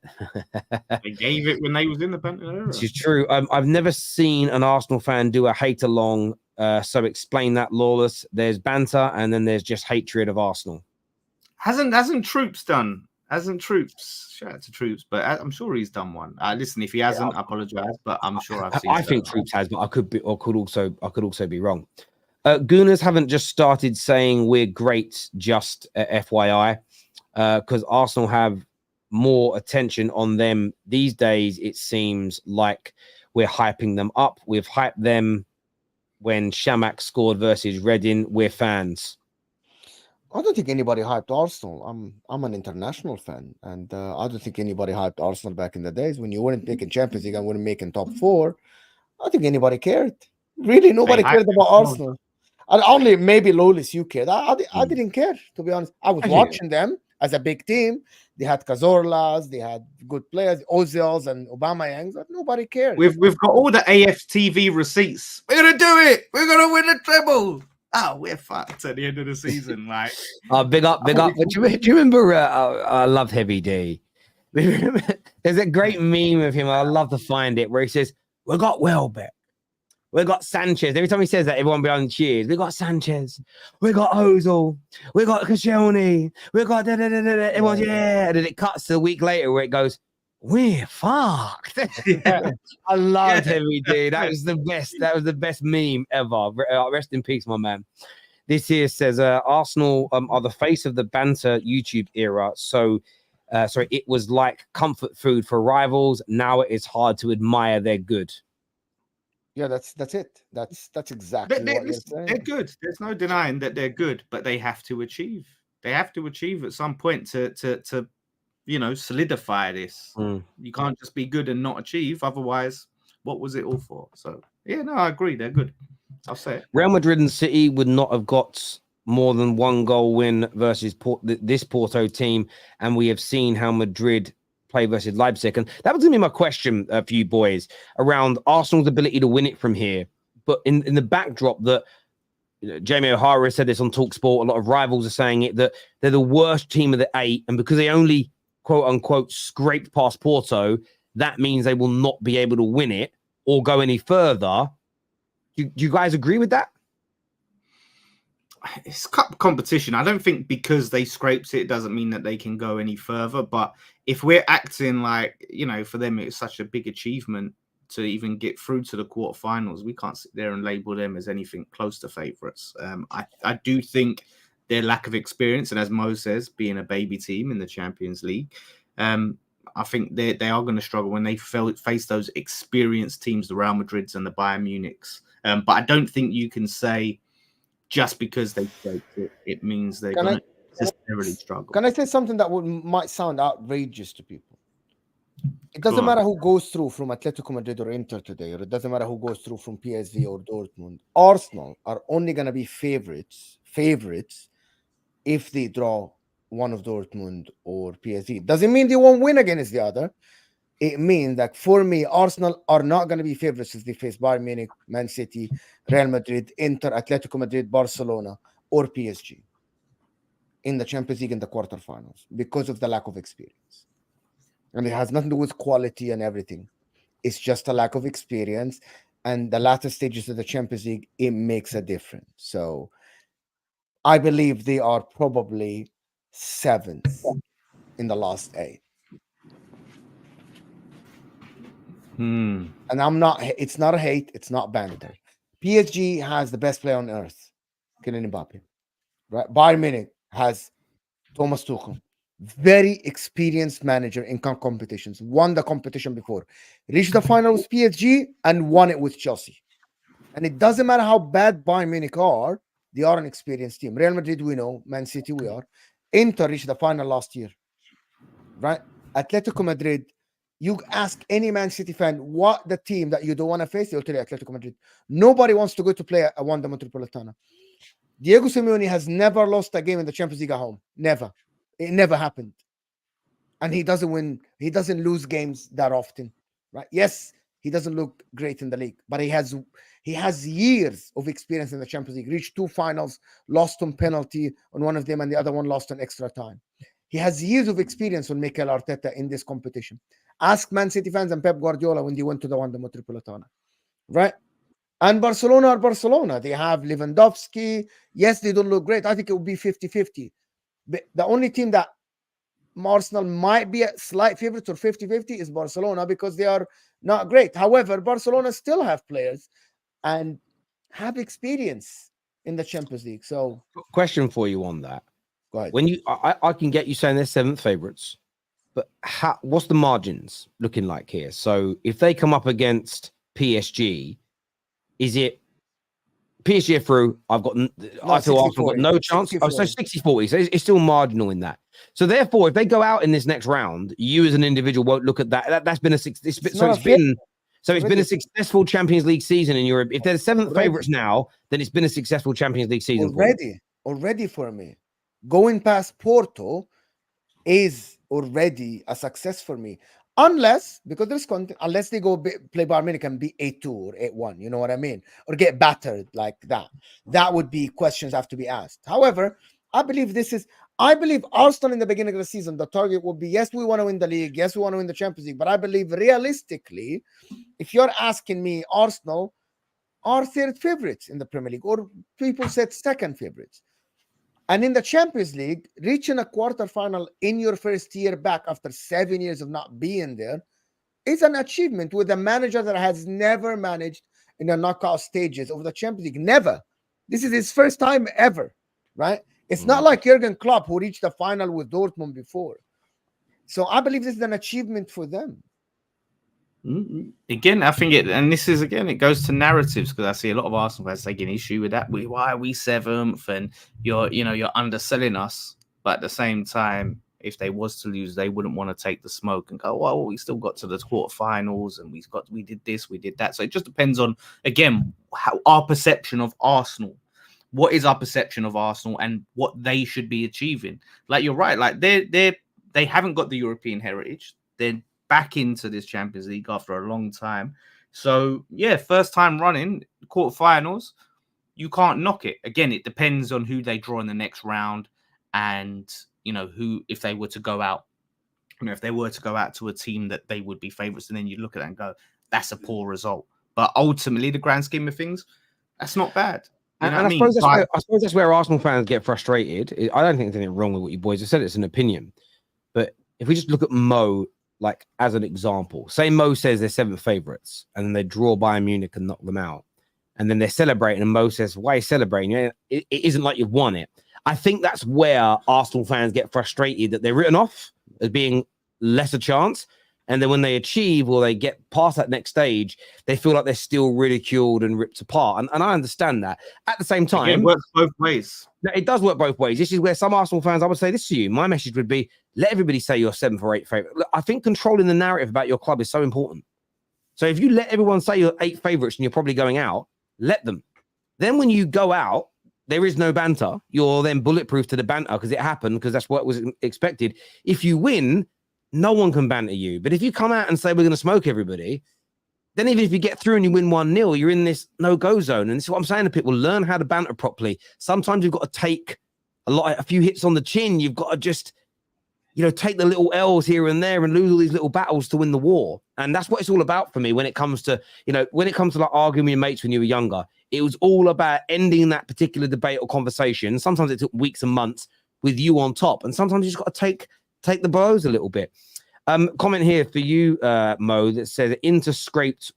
they gave it when they was in the banter era. This is true. I've never seen an Arsenal fan do a hate along. So explain that, Lawless. There's banter, and then there's just hatred of Arsenal. Hasn't Troops done? Hasn't Troops? Shout out to Troops, but I'm sure he's done one. Listen, if he hasn't, I apologize, but I'm sure I've seen. I think Troops has, but I could also be wrong. Gooners haven't just started saying we're great, just FYI, because Arsenal have more attention on them these days. It seems like we're hyping them up. We've hyped them when Shamak scored versus Reading. We're fans. I don't think anybody hyped Arsenal. I'm an international fan, and I don't think anybody hyped Arsenal back in the days when you weren't making Champions League and weren't making top 4. I don't think anybody cared. Really, nobody cared about Arsenal. Only maybe Lawless, you cared. I didn't care, to be honest. I was watching them as a big team. They had Cazorlas, they had good players, Ozils and Aubameyang, but nobody cared. We've got all the AFTV receipts. We're gonna do it. We're gonna win the treble. Oh, we're fucked at the end of the season. Like, big up. Do you remember? I love Heavy D. There's a great meme of him. I love to find it where he says, "We got Welbeck. We got Sanchez." Every time he says that, everyone behind cheers. We got Sanchez. We got Ozil. We got Koscielny. We got everyone's yeah. And then it cuts to a week later where it goes, "We're fucked." I loved Heavy D. That was the best. That was the best meme ever. Rest in peace, my man. This here says Arsenal are the face of the banter YouTube era. So, sorry, it was like comfort food for rivals. Now it is hard to admire their good. Yeah, that's it. That's exactly what you're saying. They're good. There's no denying that they're good, but they have to achieve. They have to achieve at some point to solidify this. You can't just be good and not achieve. Otherwise, what was it all for? So yeah, no, I agree. They're good. I'll say it. Real Madrid and City would not have got more than 1 goal win versus this Porto team, and we have seen how Madrid play versus Leipzig. And that was going to be my question for you boys around Arsenal's ability to win it from here. But in the backdrop that Jamie O'Hara said this on TalkSport, a lot of rivals are saying it, that they're the worst team of the 8. And because they only, quote unquote, scraped past Porto, that means they will not be able to win it or go any further. Do you guys agree with that? It's cup competition. I don't think because they scraped it doesn't mean that they can go any further. But if we're acting like, for them, it's such a big achievement to even get through to the quarterfinals, we can't sit there and label them as anything close to favourites. I do think their lack of experience, and as Mo says, being a baby team in the Champions League, I think they are going to struggle when they face those experienced teams, the Real Madrids and the Bayern Munichs. But I don't think you can say just because they faked it, it means they're going to necessarily struggle. Can I say something that might sound outrageous to people? It doesn't matter who goes through from Atletico Madrid or Inter today, or it doesn't matter who goes through from PSV or Dortmund. Arsenal are only going to be favorites if they draw one of Dortmund or PSV. Doesn't mean they won't win against the other. It means that for me, Arsenal are not going to be favorites if they face Bayern Munich, Man City, Real Madrid, Inter, Atletico Madrid, Barcelona, or PSG in the Champions League in the quarterfinals because of the lack of experience. And it has nothing to do with quality and everything. It's just a lack of experience. And the latter stages of the Champions League, it makes a difference. So I believe they are probably 7th in the last 8. And it's not a hate, it's not banter. PSG has the best player on earth, Kylian Mbappe. Right? Bayern Munich has Thomas Tuchel, very experienced manager in competitions, won the competition before, reached the final with PSG and won it with Chelsea. And it doesn't matter how bad Bayern Munich are, they are an experienced team. Real Madrid, we know. Man City, we are. Inter reached the final last year. Right? Atletico Madrid, you ask any Man City fan what the team that you don't want to face, they'll tell you Atletico Madrid. Nobody wants to go to play at Wanda Metropolitana. Diego Simeone has never lost a game in the Champions League at home. Never. It never happened. And he doesn't win. He doesn't lose games that often. Right? Yes, he doesn't look great in the league, but he has years of experience in the Champions League. Reached 2 finals, lost on penalty on one of them, and the other one lost on extra time. He has years of experience on Mikel Arteta in this competition. Ask Man City fans and Pep Guardiola when they went to the Wanda Metropolitana. Right? And Barcelona are Barcelona. They have Lewandowski. Yes, they don't look great. I think it would be 50-50. But the only team that Arsenal might be a slight favorite or 50-50 is Barcelona because they are not great. However, Barcelona still have players and have experience in the Champions League. So, question for you on that. Go ahead. When I can get you saying they're 7th favorites, but what's the margins looking like here? So if they come up against PSG, is it PSG are through? I feel Arsenal got no chance. 60-40. Oh, so 60-40. So it's still marginal in that. So therefore, if they go out in this next round, you as an individual won't look at that. That's been a successful Champions League season in Europe. If they're the 7th favorites now, then it's been a successful Champions League season already for me. Going past Porto is already a success for me. Unless, because there's content, unless they go play Bayern Munich and be 8-2 or 8-1, you know what I mean? Or get battered like that. That would be questions have to be asked. However, I believe Arsenal in the beginning of the season, the target would be, yes, we want to win the league. Yes, we want to win the Champions League. But I believe realistically, if you're asking me, Arsenal are 3rd favorites in the Premier League, or people said 2nd favorites. And in the Champions League, reaching a quarterfinal in your first year back after 7 years of not being there is an achievement with a manager that has never managed in the knockout stages of the Champions League. Never. This is his first time ever, right? It's not like Jurgen Klopp, who reached the final with Dortmund before. So I believe this is an achievement for them. Again, I think it goes to narratives, because I see a lot of Arsenal fans taking issue with that. Why are we 7th? And you're underselling us. But at the same time, if they was to lose, they wouldn't want to take the smoke and go, well, we still got to the quarterfinals and we did this, we did that. So it just depends on, again, how our perception of Arsenal. What is our perception of Arsenal and what they should be achieving? Like, you're right. Like, they haven't got the European heritage. They're back into this Champions League after a long time. So, yeah, first time running quarterfinals, you can't knock it. Again, it depends on who they draw in the next round and, who, if they were to go out, if they were to go out to a team that they would be favourites, and then you look at that and go, that's a poor result. But ultimately, the grand scheme of things, that's not bad. I suppose that's where Arsenal fans get frustrated. I don't think there's anything wrong with what you boys have said. It's an opinion. But if we just look at Mo, like, as an example, say Mo says they're 7th favourites and then they draw Bayern Munich and knock them out. And then they're celebrating and Mo says, why are you celebrating? It isn't like you've won it. I think that's where Arsenal fans get frustrated, that they're written off as being lesser chance. And then when they achieve or they get past that next stage, they feel like they're still ridiculed and ripped apart. And I understand that. At the same time, it works both ways. It does work both ways. This is where some Arsenal fans, I would say this to you. My message would be, let everybody say you're 7th or 8th favourite. Look, I think controlling the narrative about your club is so important. So if you let everyone say you're 8 favourites and you're probably going out, let them. Then when you go out, there is no banter. You're then bulletproof to the banter because it happened, because that's what was expected. If you win, no one can banter you. But if you come out and say we're going to smoke everybody, then even if you get through and you win 1-0, you're in this no-go zone. And this is what I'm saying to people. Learn how to banter properly. Sometimes you've got to take a few hits on the chin. You've got to just, take the little L's here and there and lose all these little battles to win the war. And that's what it's all about for me when it comes to, like arguing with your mates when you were younger. It was all about ending that particular debate or conversation. Sometimes it took weeks and months with you on top. And sometimes you just got to take the blows a little bit. Comment here for you, Mo, that says Inter scraped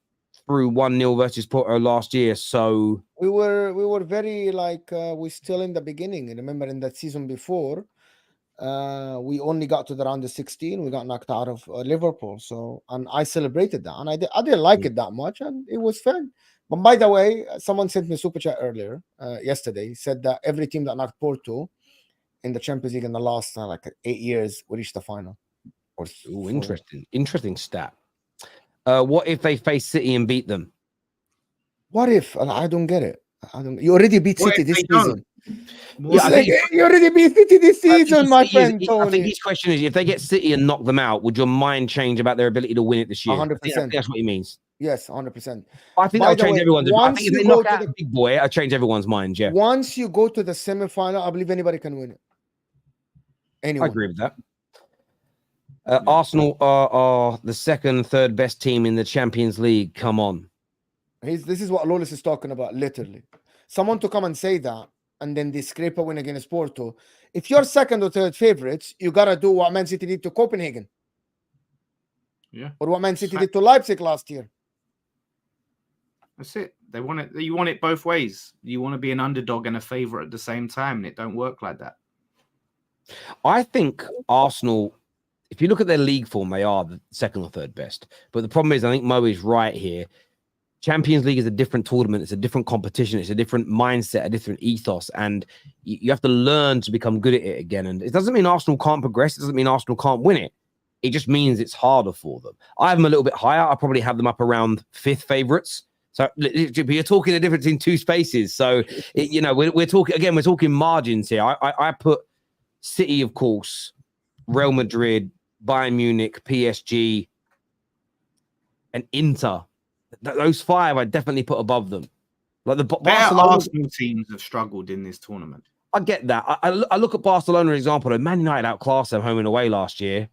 through 1-0 versus Porto last year. So we were very we're still in the beginning. Remember in that season before, we only got to the round of 16. We got knocked out of Liverpool. So, and I celebrated that, and I didn't like it that much, and it was fun. But by the way, someone sent me a super chat earlier, yesterday, said that every team that knocked Porto in the Champions League in the last 8 years will reach the final. Ooh, interesting stat. What if they face City and beat them? What if? I don't get it. You already beat City this season. You already beat City this season, my friend. I think his question is, if they get City and knock them out, would your mind change about their ability to win it this year? 100%. That's what he means. Yes, 100%. I think that'll change everyone's. I think if they knock out the big boy, I'll change everyone's mind. Yeah. Once you go to the semi-final, I believe anybody can win it. Anyone. I agree with that. Arsenal are the second, third best team in the Champions League. Come on. This is what Lawless is talking about, literally. Someone to come and say that, and then they scrape a win against Porto. If you're second or third favorites, you got to do what Man City did to Copenhagen. Yeah. Or what Man City did to Leipzig last year. That's it. They want it. You want it both ways. You want to be an underdog and a favourite at the same time, and it don't work like that. I think Arsenal, if you look at their league form, they are the second or third best. But the problem is, I think Mo is right here. Champions League is a different tournament. It's a different competition. It's a different mindset, a different ethos. And you have to learn to become good at it again. And it doesn't mean Arsenal can't progress. It doesn't mean Arsenal can't win it. It just means it's harder for them. I have them a little bit higher. I probably have them up around 5th favourites. So you're talking a difference in 2 spaces. So, we're talking margins here. I put City, of course, Real Madrid, Bayern Munich, PSG, and Inter. Those 5 I definitely put above them. Like the Barcelona Arsenal teams have struggled in this tournament. I get that. I look at Barcelona, for example. Man United outclassed them home and away last year,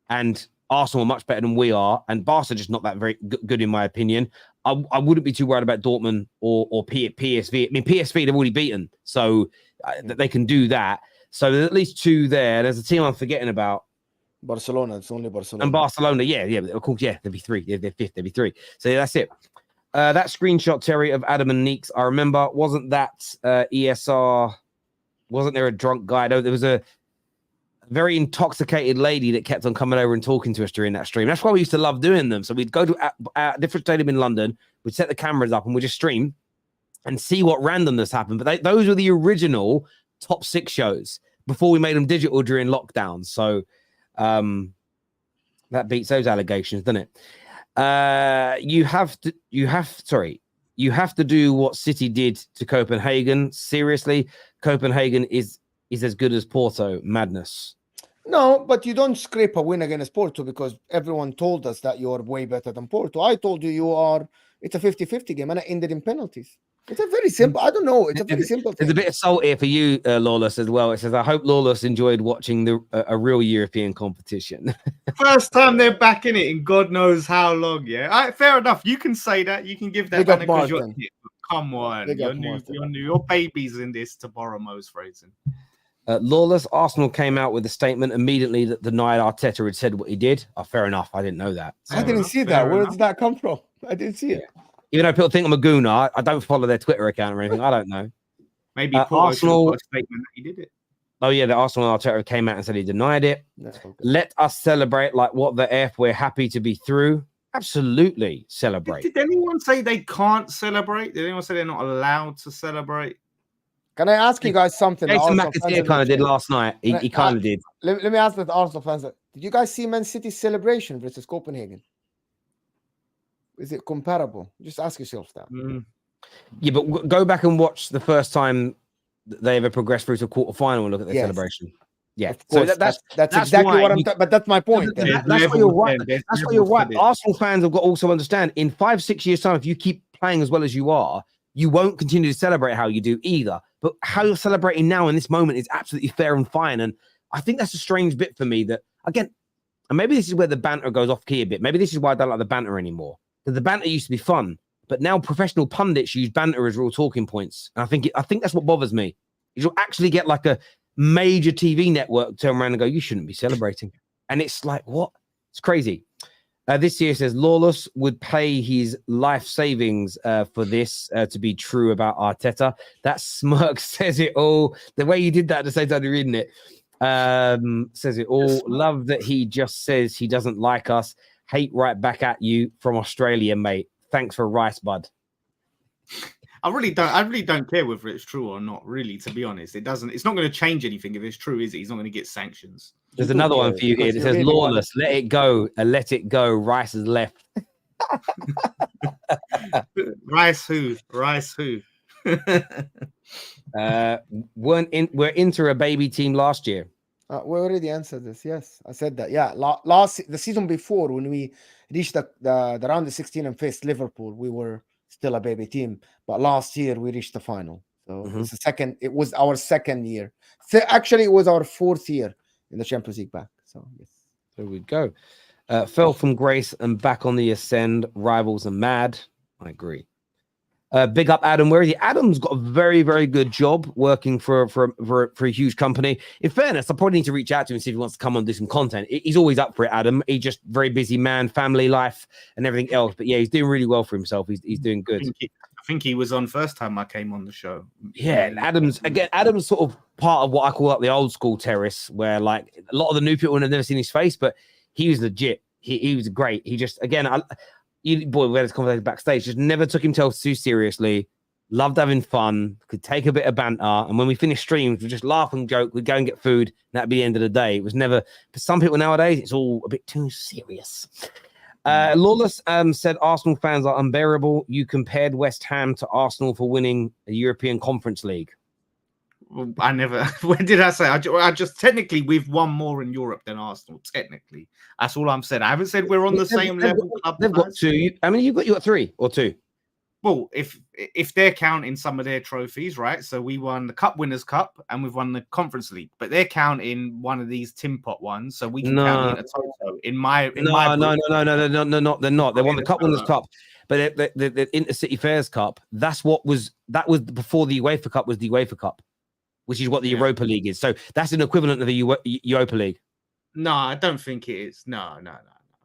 and Arsenal are much better than we are, and Barca just not that very good in my opinion. I wouldn't be too worried about Dortmund or PSV. I mean, PSV they've already beaten, so they can do that. So there's at least 2 there. There's a team I'm forgetting about. Barcelona. It's only Barcelona. And Barcelona, yeah, of course, yeah. There'd be 3. They're 5th. There'd be 3. So yeah, that's it. That screenshot, Terry, of Adam and Neeks. I remember. Wasn't that ESR? Wasn't there a drunk guy? No, there was a very intoxicated lady that kept on coming over and talking to us during that stream. That's why we used to love doing them. So we'd go to a different stadium in London. We'd set the cameras up and we'd just stream and see what randomness happened. But those were the original top 6 shows before we made them digital during lockdown. So that beats those allegations, doesn't it? You have to do what City did to Copenhagen. Seriously, Copenhagen is as good as Porto. Madness. No, but you don't scrape a win against Porto because everyone told us that you are way better than Porto. I told you it's a 50-50 game and I ended in penalties. It's a very simple, I don't know. It's a very simple thing. There's a bit of salt here for you, Lawless, as well. It says, I hope Lawless enjoyed watching a real European competition. First time they're back in it in God knows how long, yeah? Fair enough. You can say that. You can give that man because you're come on. Your baby's in this tomorrow, Mo's phrasing. Lawless, Arsenal came out with a statement immediately that denied Arteta had said what he did. Oh, fair enough. I didn't know that. I didn't see that. Where did that come from? I didn't see it. Even though people think I'm a gooner, I don't follow their Twitter account or anything. I don't know. Maybe Arsenal got a statement that he did it. Oh yeah, the Arsenal Arteta came out and said he denied it. That's okay. Let us celebrate like what the F. We're happy to be through. Absolutely celebrate. Did anyone say they can't celebrate? Did anyone say they're not allowed to celebrate? Can I ask you guys something? Jason Arsenal fans McAteer in the kind of did chat? last night. He kind of did. Let me ask the Arsenal fans. Did you guys see Man City's celebration versus Copenhagen? Is it comparable? Just ask yourselves that. Yeah, but go back and watch the first time they ever progressed through to a quarterfinal and look at their celebration. Yeah, of course, so that's exactly what I'm. But that's my point. That's why you're right. That's why you're right. Arsenal fans have got to also understand. In 5-6 years' time, if you keep playing as well as you are, you won't continue to celebrate how you do either. But how you're celebrating now in this moment is absolutely fair and fine. And I think that's a strange bit for me. That again, and maybe this is where the banter goes off key a bit. Maybe this is why I don't like the banter anymore. Because the banter used to be fun, but now professional pundits use banter as real talking points. And I think that's what bothers me. You'll actually get like a major TV network turn around and go, you shouldn't be celebrating. And it's like, what? It's crazy. This year says Lawless would pay his life savings for this to be true about Arteta. That smirk says it all. The way you did that at the same time you're reading it says it all. Love that he just says he doesn't like us. Hate right back at you from Australia, mate. Thanks for rice, bud. I really don't care whether it's true or not, really, to be honest. It's not going to change anything if it's true, is it? He's not going to get sanctions. There's another one for you here. It says Lawless, let it go, let it go. Rice is left. Rice who? We're into a baby team last year. We already answered this. Yes, I said that. Yeah, the season before, when we reached the round of 16 and faced Liverpool, we were still a baby team. But last year we reached the final. So it's the second. It was our second year. Actually, it was our fourth year in the Champions League back. So yes, there we go. Fell from grace and back on the ascend. Rivals are mad. I agree. Big up Adam. Where is he? Adam's got a very, very good job working for a huge company. In fairness, I probably need to reach out to him and see if he wants to come on and do some content. He's always up for it, Adam. He's just very busy man, family life and everything else. But yeah, he's doing really well for himself. He's doing good. I think he was on first time I came on the show. Yeah, Adam's sort of part of what I call like the old school terrace, where like a lot of the new people have never seen his face, but he was legit. He was great. He just, again, we had this conversation backstage, just never took himself too seriously, loved having fun, could take a bit of banter. And when we finished streams, we'd just laugh and joke, we'd go and get food, and that'd be the end of the day. It was never, for some people nowadays, it's all a bit too serious. Lawless said Arsenal fans are unbearable. You compared West Ham to Arsenal for winning a European Conference League. I never. When did I say? I just technically we've won more in Europe than Arsenal. Technically, that's all I'm saying. I haven't said we're on the same level. They've got two. I mean, you got three or two. Well, if they're counting some of their trophies, right? So we won the Cup Winners' Cup and we've won the Conference League, but they're counting one of these Tim Pot ones, so we can count it in a total. No, they're not. They won the Cup Winners' Cup, but the Intercity Fairs Cup. That was before the UEFA Cup was the UEFA Cup, which is what the Europa League is. So that's an equivalent of the Europa League. No, I don't think it is. No.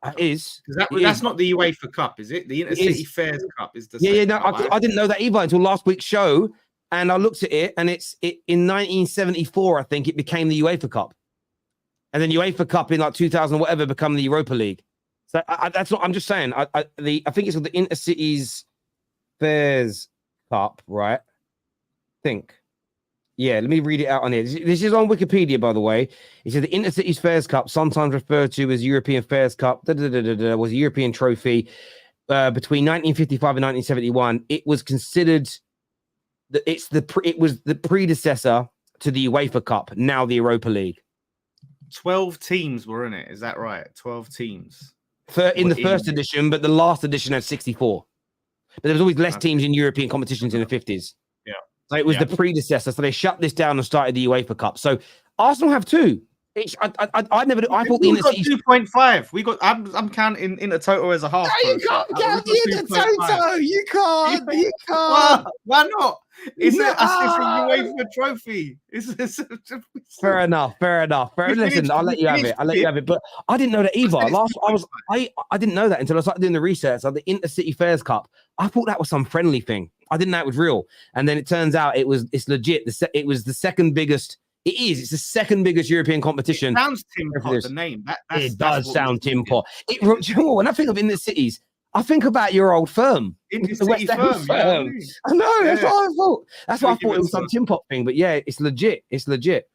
It is. That's not the UEFA Cup, is it? The Intercity Fairs Cup is the I didn't know that either until last week's show. And I looked at it, and in 1974, I think it became the UEFA Cup. And then UEFA Cup in like 2000 or whatever become the Europa League. So that's what I'm just saying. I think it's called the Intercities Fairs Cup, right? Yeah, let me read it out on here. This is on Wikipedia, by the way. It says the Intercities Fairs Cup, sometimes referred to as European Fairs Cup, was a European trophy between 1955 and 1971. It was considered that it was the predecessor to the UEFA Cup, now the Europa League. 12 teams were in it. Is that right? 12 teams in the first edition, but the last edition had 64. But there was always less teams in European competitions in the 50s. So it was the predecessor. So they shut this down and started the UEFA Cup. So Arsenal have two. I never. I thought we got 2.5. We got. I'm counting in a total as a half. No, you can't count in a total. You can't. You can't. Why not? It's a UEFA trophy. Fair enough. Listen, I'll let you have it. But I didn't know that either. I didn't know that until I started doing the research. Like the Intercity Fairs Cup, I thought that was some friendly thing. I didn't know it was real. And then it turns out it's legit. It was the second biggest It is. It's the second biggest European competition. It sounds Tim Pot, the name. It does sound Tim Pot. Do you know what? When I think of in the cities, I think about your old firm. The West Ham firm. I know. That's Yeah. what I thought. That's why I thought it was some some- Tim Pot thing. But yeah, it's legit. It's legit.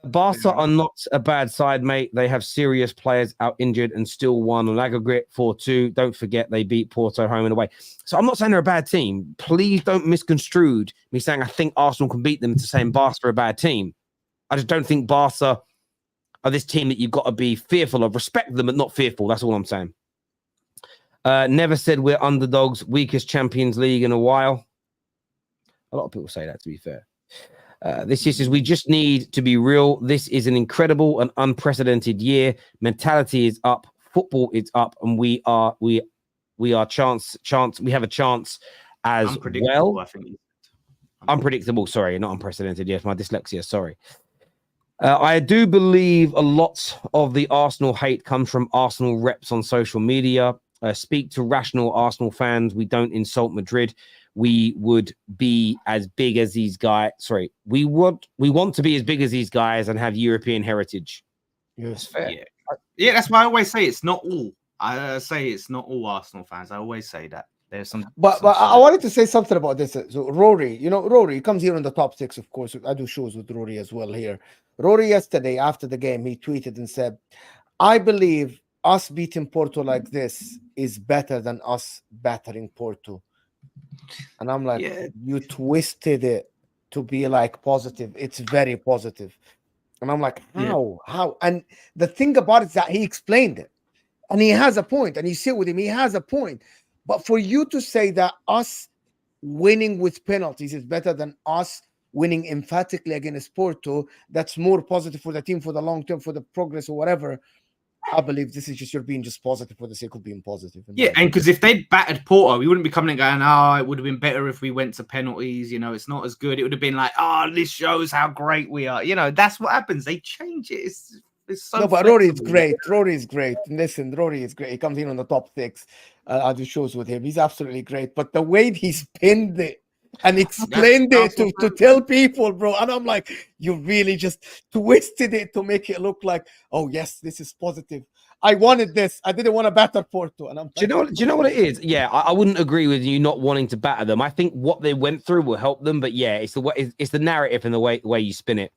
Barca are not a bad side, mate. They have serious players out injured and still won on aggregate 4-2. Don't forget they beat Porto home and away. So I'm not saying they're a bad team. Please don't misconstrue me saying I think Arsenal can beat them to saying Barca are a bad team. I just don't think Barca are this team that you've got to be fearful of. Respect them, but not fearful. That's all I'm saying. Never said we're underdogs, weakest Champions League in a while. A lot of people say that, to be fair. This is we just need to be real. This is an incredible and unprecedented year. Mentality is up, football is up, and we are chance. We have a chance as well. I think. Unpredictable, sorry, not unprecedented. Yes, my dyslexia, sorry. I do believe a lot of the Arsenal hate comes from Arsenal reps on social media. Speak to rational Arsenal fans. We don't insult Madrid. We would be as big as these guys. Sorry, we want to be as big as these guys and have European heritage. Yes, fair. Yeah, that's why I always say it's not all. I say it's not all Arsenal fans. I always say that. There's some. But I wanted to say something about this. So Rory, Rory comes here in the top 6, of course. I do shows with Rory as well here. Rory yesterday after the game, he tweeted and said, "I believe us beating Porto like this is better than us battering Porto." And I'm like, you twisted it to be like positive. It's very positive. And I'm like, how? How? And the thing about it is that he explained it. And he has a point. And you sit with him, he has a point. But for you to say that us winning with penalties is better than us winning emphatically against Porto, that's more positive for the team, for the long term, for the progress or whatever. I believe this is just you're being just positive for the sake of being positive. Yeah, and because if they'd battered Porto, we wouldn't be coming and going, "Oh, it would have been better if we went to penalties." It's not as good. It would have been like, "Oh, this shows how great we are." That's what happens. They change it. It's so. No, but Rory is great. Rory is great. Listen, Rory is great. He comes in on the top 6. I do shows with him. He's absolutely great. But the way he spinned it and explained it to tell people, bro. And I'm like, you really just twisted it to make it look like, oh, yes, this is positive. I wanted this. I didn't want to batter Porto. And I'm do you know what it is? Yeah, I wouldn't agree with you not wanting to batter them. I think what they went through will help them. But yeah, it's the narrative and the way you spin it.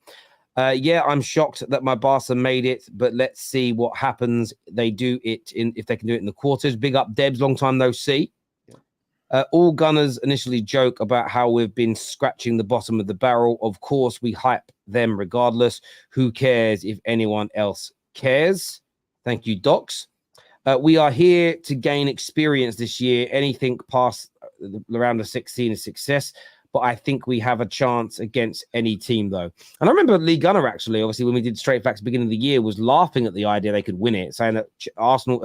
Yeah, I'm shocked that my Barca made it, but let's see what happens. They do it if they can do it in the quarters. Big up Debs, long time no see. All Gunners initially joke about how we've been scratching the bottom of the barrel. Of course, we hype them regardless. Who cares if anyone else cares? Thank you, Docs. We are here to gain experience this year. Anything past the round of 16 is success. But I think we have a chance against any team, though. And I remember Lee Gunner, actually, obviously, when we did Straight Facts beginning of the year, was laughing at the idea they could win it, saying that Arsenal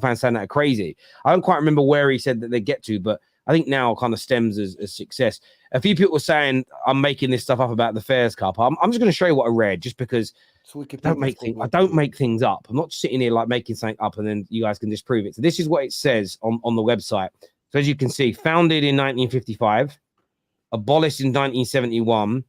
fans saying that are crazy. I don't quite remember where he said that they get to, but I think now kind of stems as success. A few people were saying, I'm making this stuff up about the Fairs Cup. I'm just going to show you what I read, just because I don't make things up. I'm not sitting here like making something up and then you guys can disprove it. So this is what it says on the website. So as you can see, founded in 1955, abolished in 1971,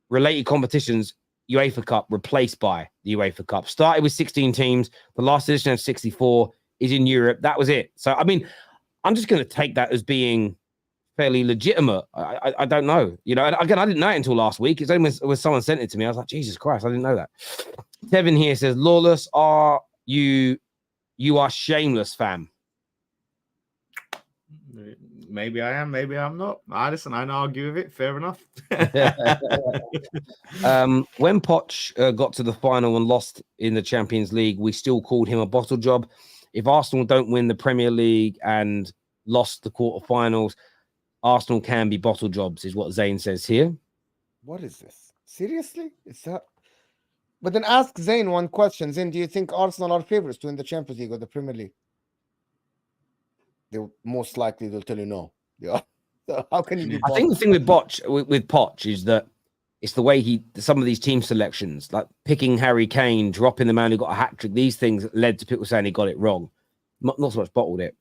related competitions, UEFA Cup replaced by the UEFA Cup. Started with 16 teams. The last edition of 64 is in Europe. That was it. So, I mean, I'm just going to take that as being fairly legitimate. I don't know. And again, I didn't know it until last week. It's only when someone sent it to me. I was like, Jesus Christ, I didn't know that. Kevin here says, Lawless, you are shameless, fam. Maybe I am, maybe I'm not. Listen, I don't argue with it. Fair enough. When Poch got to the final and lost in the Champions League, we still called him a bottle job. If Arsenal don't win the Premier League and lost the quarterfinals, Arsenal can be bottle jobs, is what Zane says here. What is this? Seriously? Is that? But then ask Zane one question. Zane, do you think Arsenal are favorites to win the Champions League or the Premier League? They'll tell you no. Yeah. So how can you be? I think the thing with Poch is that it's the way some of these team selections, like picking Harry Kane, dropping the man who got a hat trick, these things led to people saying he got it wrong. Not so much bottled it.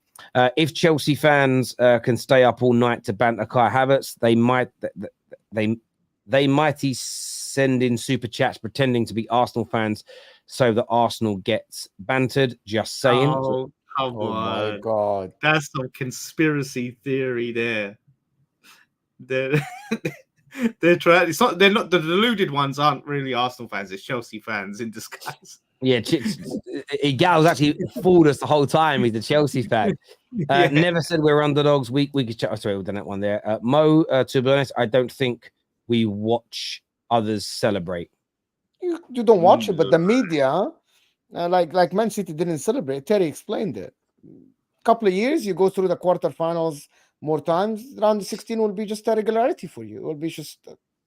If Chelsea fans can stay up all night to banter Kai Havertz, they might. They mighty send in super chats pretending to be Arsenal fans so that Arsenal gets bantered. Just saying. Oh, come Oh my on. god. That's some conspiracy theory there. They're trying. It's not. They're not. The deluded ones aren't really Arsenal fans. It's Chelsea fans in disguise. Yeah, Gal's actually fooled us the whole time. He's a Chelsea fan. Yeah. Never said we're underdogs. We could chat. Oh, sorry, we've done that one there. Mo, to be honest, I don't think we watch others celebrate. You don't watch it, but the media, like Man City didn't celebrate. Terry explained it. Couple of years, you go through the quarterfinals more times. Round 16 will be just a regularity for you. It will be just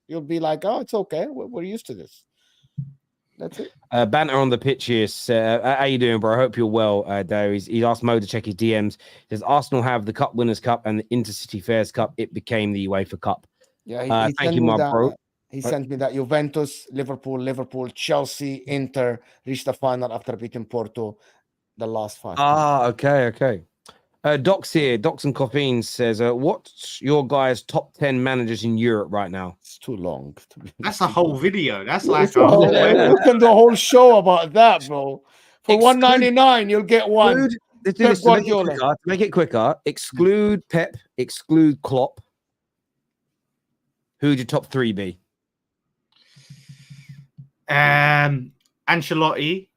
you'll be like, oh, it's okay. We're used to this. That's it. Banter on the pitch here. How you doing, bro? I hope you're well, Dave. He's asked Mo to check his DMs. Does Arsenal have the Cup Winners' Cup and the Intercity Fairs Cup? It became the UEFA Cup. Yeah, thank you, my bro. He sent me that Juventus, Liverpool, Chelsea, Inter reached the final after beating Porto the last 5 times. Okay. Docs here. Docs and Coffeen says, what's your guys' top 10 managers in Europe right now? It's too long. That's a whole video. That's like We can do a whole show about that, bro. For $1.99, you'll get one. To make it quicker, exclude Pep, exclude Klopp. Who'd your top 3 be? Ancelotti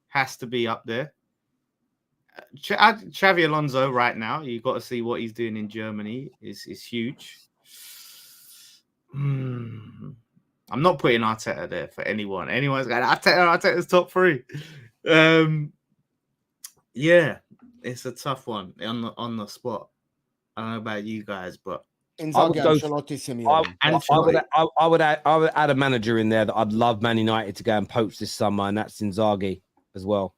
has to be up there. Xavi Alonso right now, you've got to see what he's doing in Germany is huge. I'm not putting Arteta there for anyone. Anyone's going Arteta's top 3. Yeah, it's a tough one on the spot. I don't know about you guys, but Inzaghi, Ancelotti, Simeone. I would add a manager in there that I'd love Man United to go and poach this summer, and that's Inzaghi as well.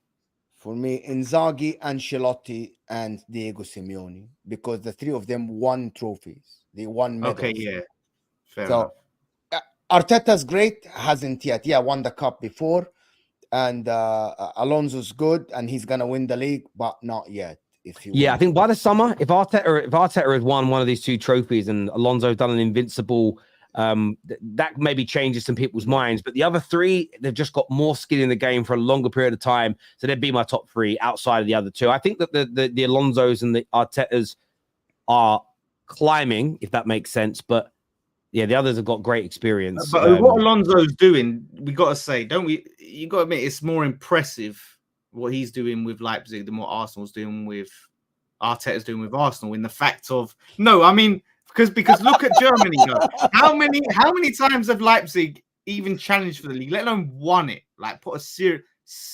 For me, Inzaghi, Ancelotti, and Diego Simeone, because the 3 of them won trophies. They won medals. Okay, yeah. Fair so Arteta's great, hasn't yet. Yeah, won the cup before, and Alonso's good, and he's gonna win the league, but not yet. I think by the summer, if Arteta has won one of these 2 trophies and Alonso's done an invincible, that maybe changes some people's minds. But the other 3, they've just got more skin in the game for a longer period of time. So they'd be my top 3 outside of the other 2. I think that the Alonsos and the Artetas are climbing, if that makes sense. But yeah, the others have got great experience. But what Alonso's doing, we got to say, don't we? You got to admit, it's more impressive what he's doing with Leipzig than what Arsenal's doing with Arteta's doing with Arsenal. In the fact of because look at Germany. How many times have Leipzig even challenged for the league, let alone won it? Like put a serious.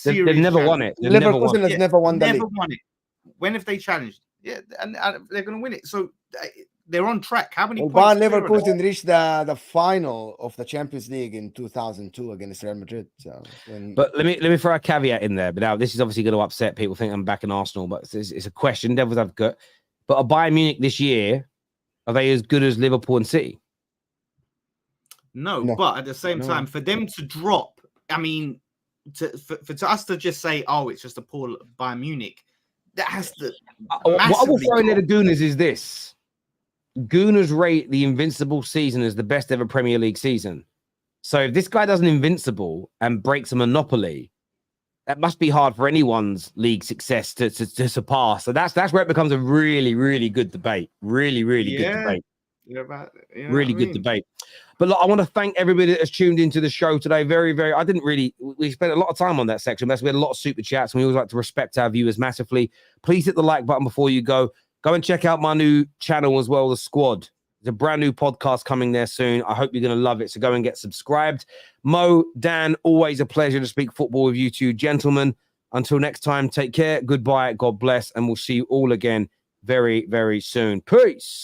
They've never won it. Leverkusen has never won the league. Never won it. When have they challenged? Yeah, and they're going to win it. So they're on track. How many points? Leverkusen reached the final of the Champions League in 2002 against Real Madrid. So but let me throw a caveat in there. But now this is obviously going to upset people. Think I'm back in Arsenal, but it's a question. Devil's advocate. But are Bayern Munich this year? Are they as good as Liverpool and City? No, but at the same time, for them to drop, I mean, for us to just say, oh, it's just a poor Bayern Munich, that has to. What I will throw in there to Gooners is this. Gooners rate the Invincible season as the best ever Premier League season. So if this guy does an Invincible and breaks a monopoly, that must be hard for anyone's league success to surpass. So that's where it becomes a really, really good debate. Really, really good debate. Really good debate. But look, I want to thank everybody that has tuned into the show today. Very, very. We spent a lot of time on that section. We had a lot of super chats, and we always like to respect our viewers massively. Please hit the like button before you go. Go and check out my new channel as well, The Squad. There's a brand new podcast coming there soon. I hope you're going to love it. So go and get subscribed. Mo, Dan, always a pleasure to speak football with you two gentlemen. Until next time, take care. Goodbye. God bless. And we'll see you all again very, very soon. Peace.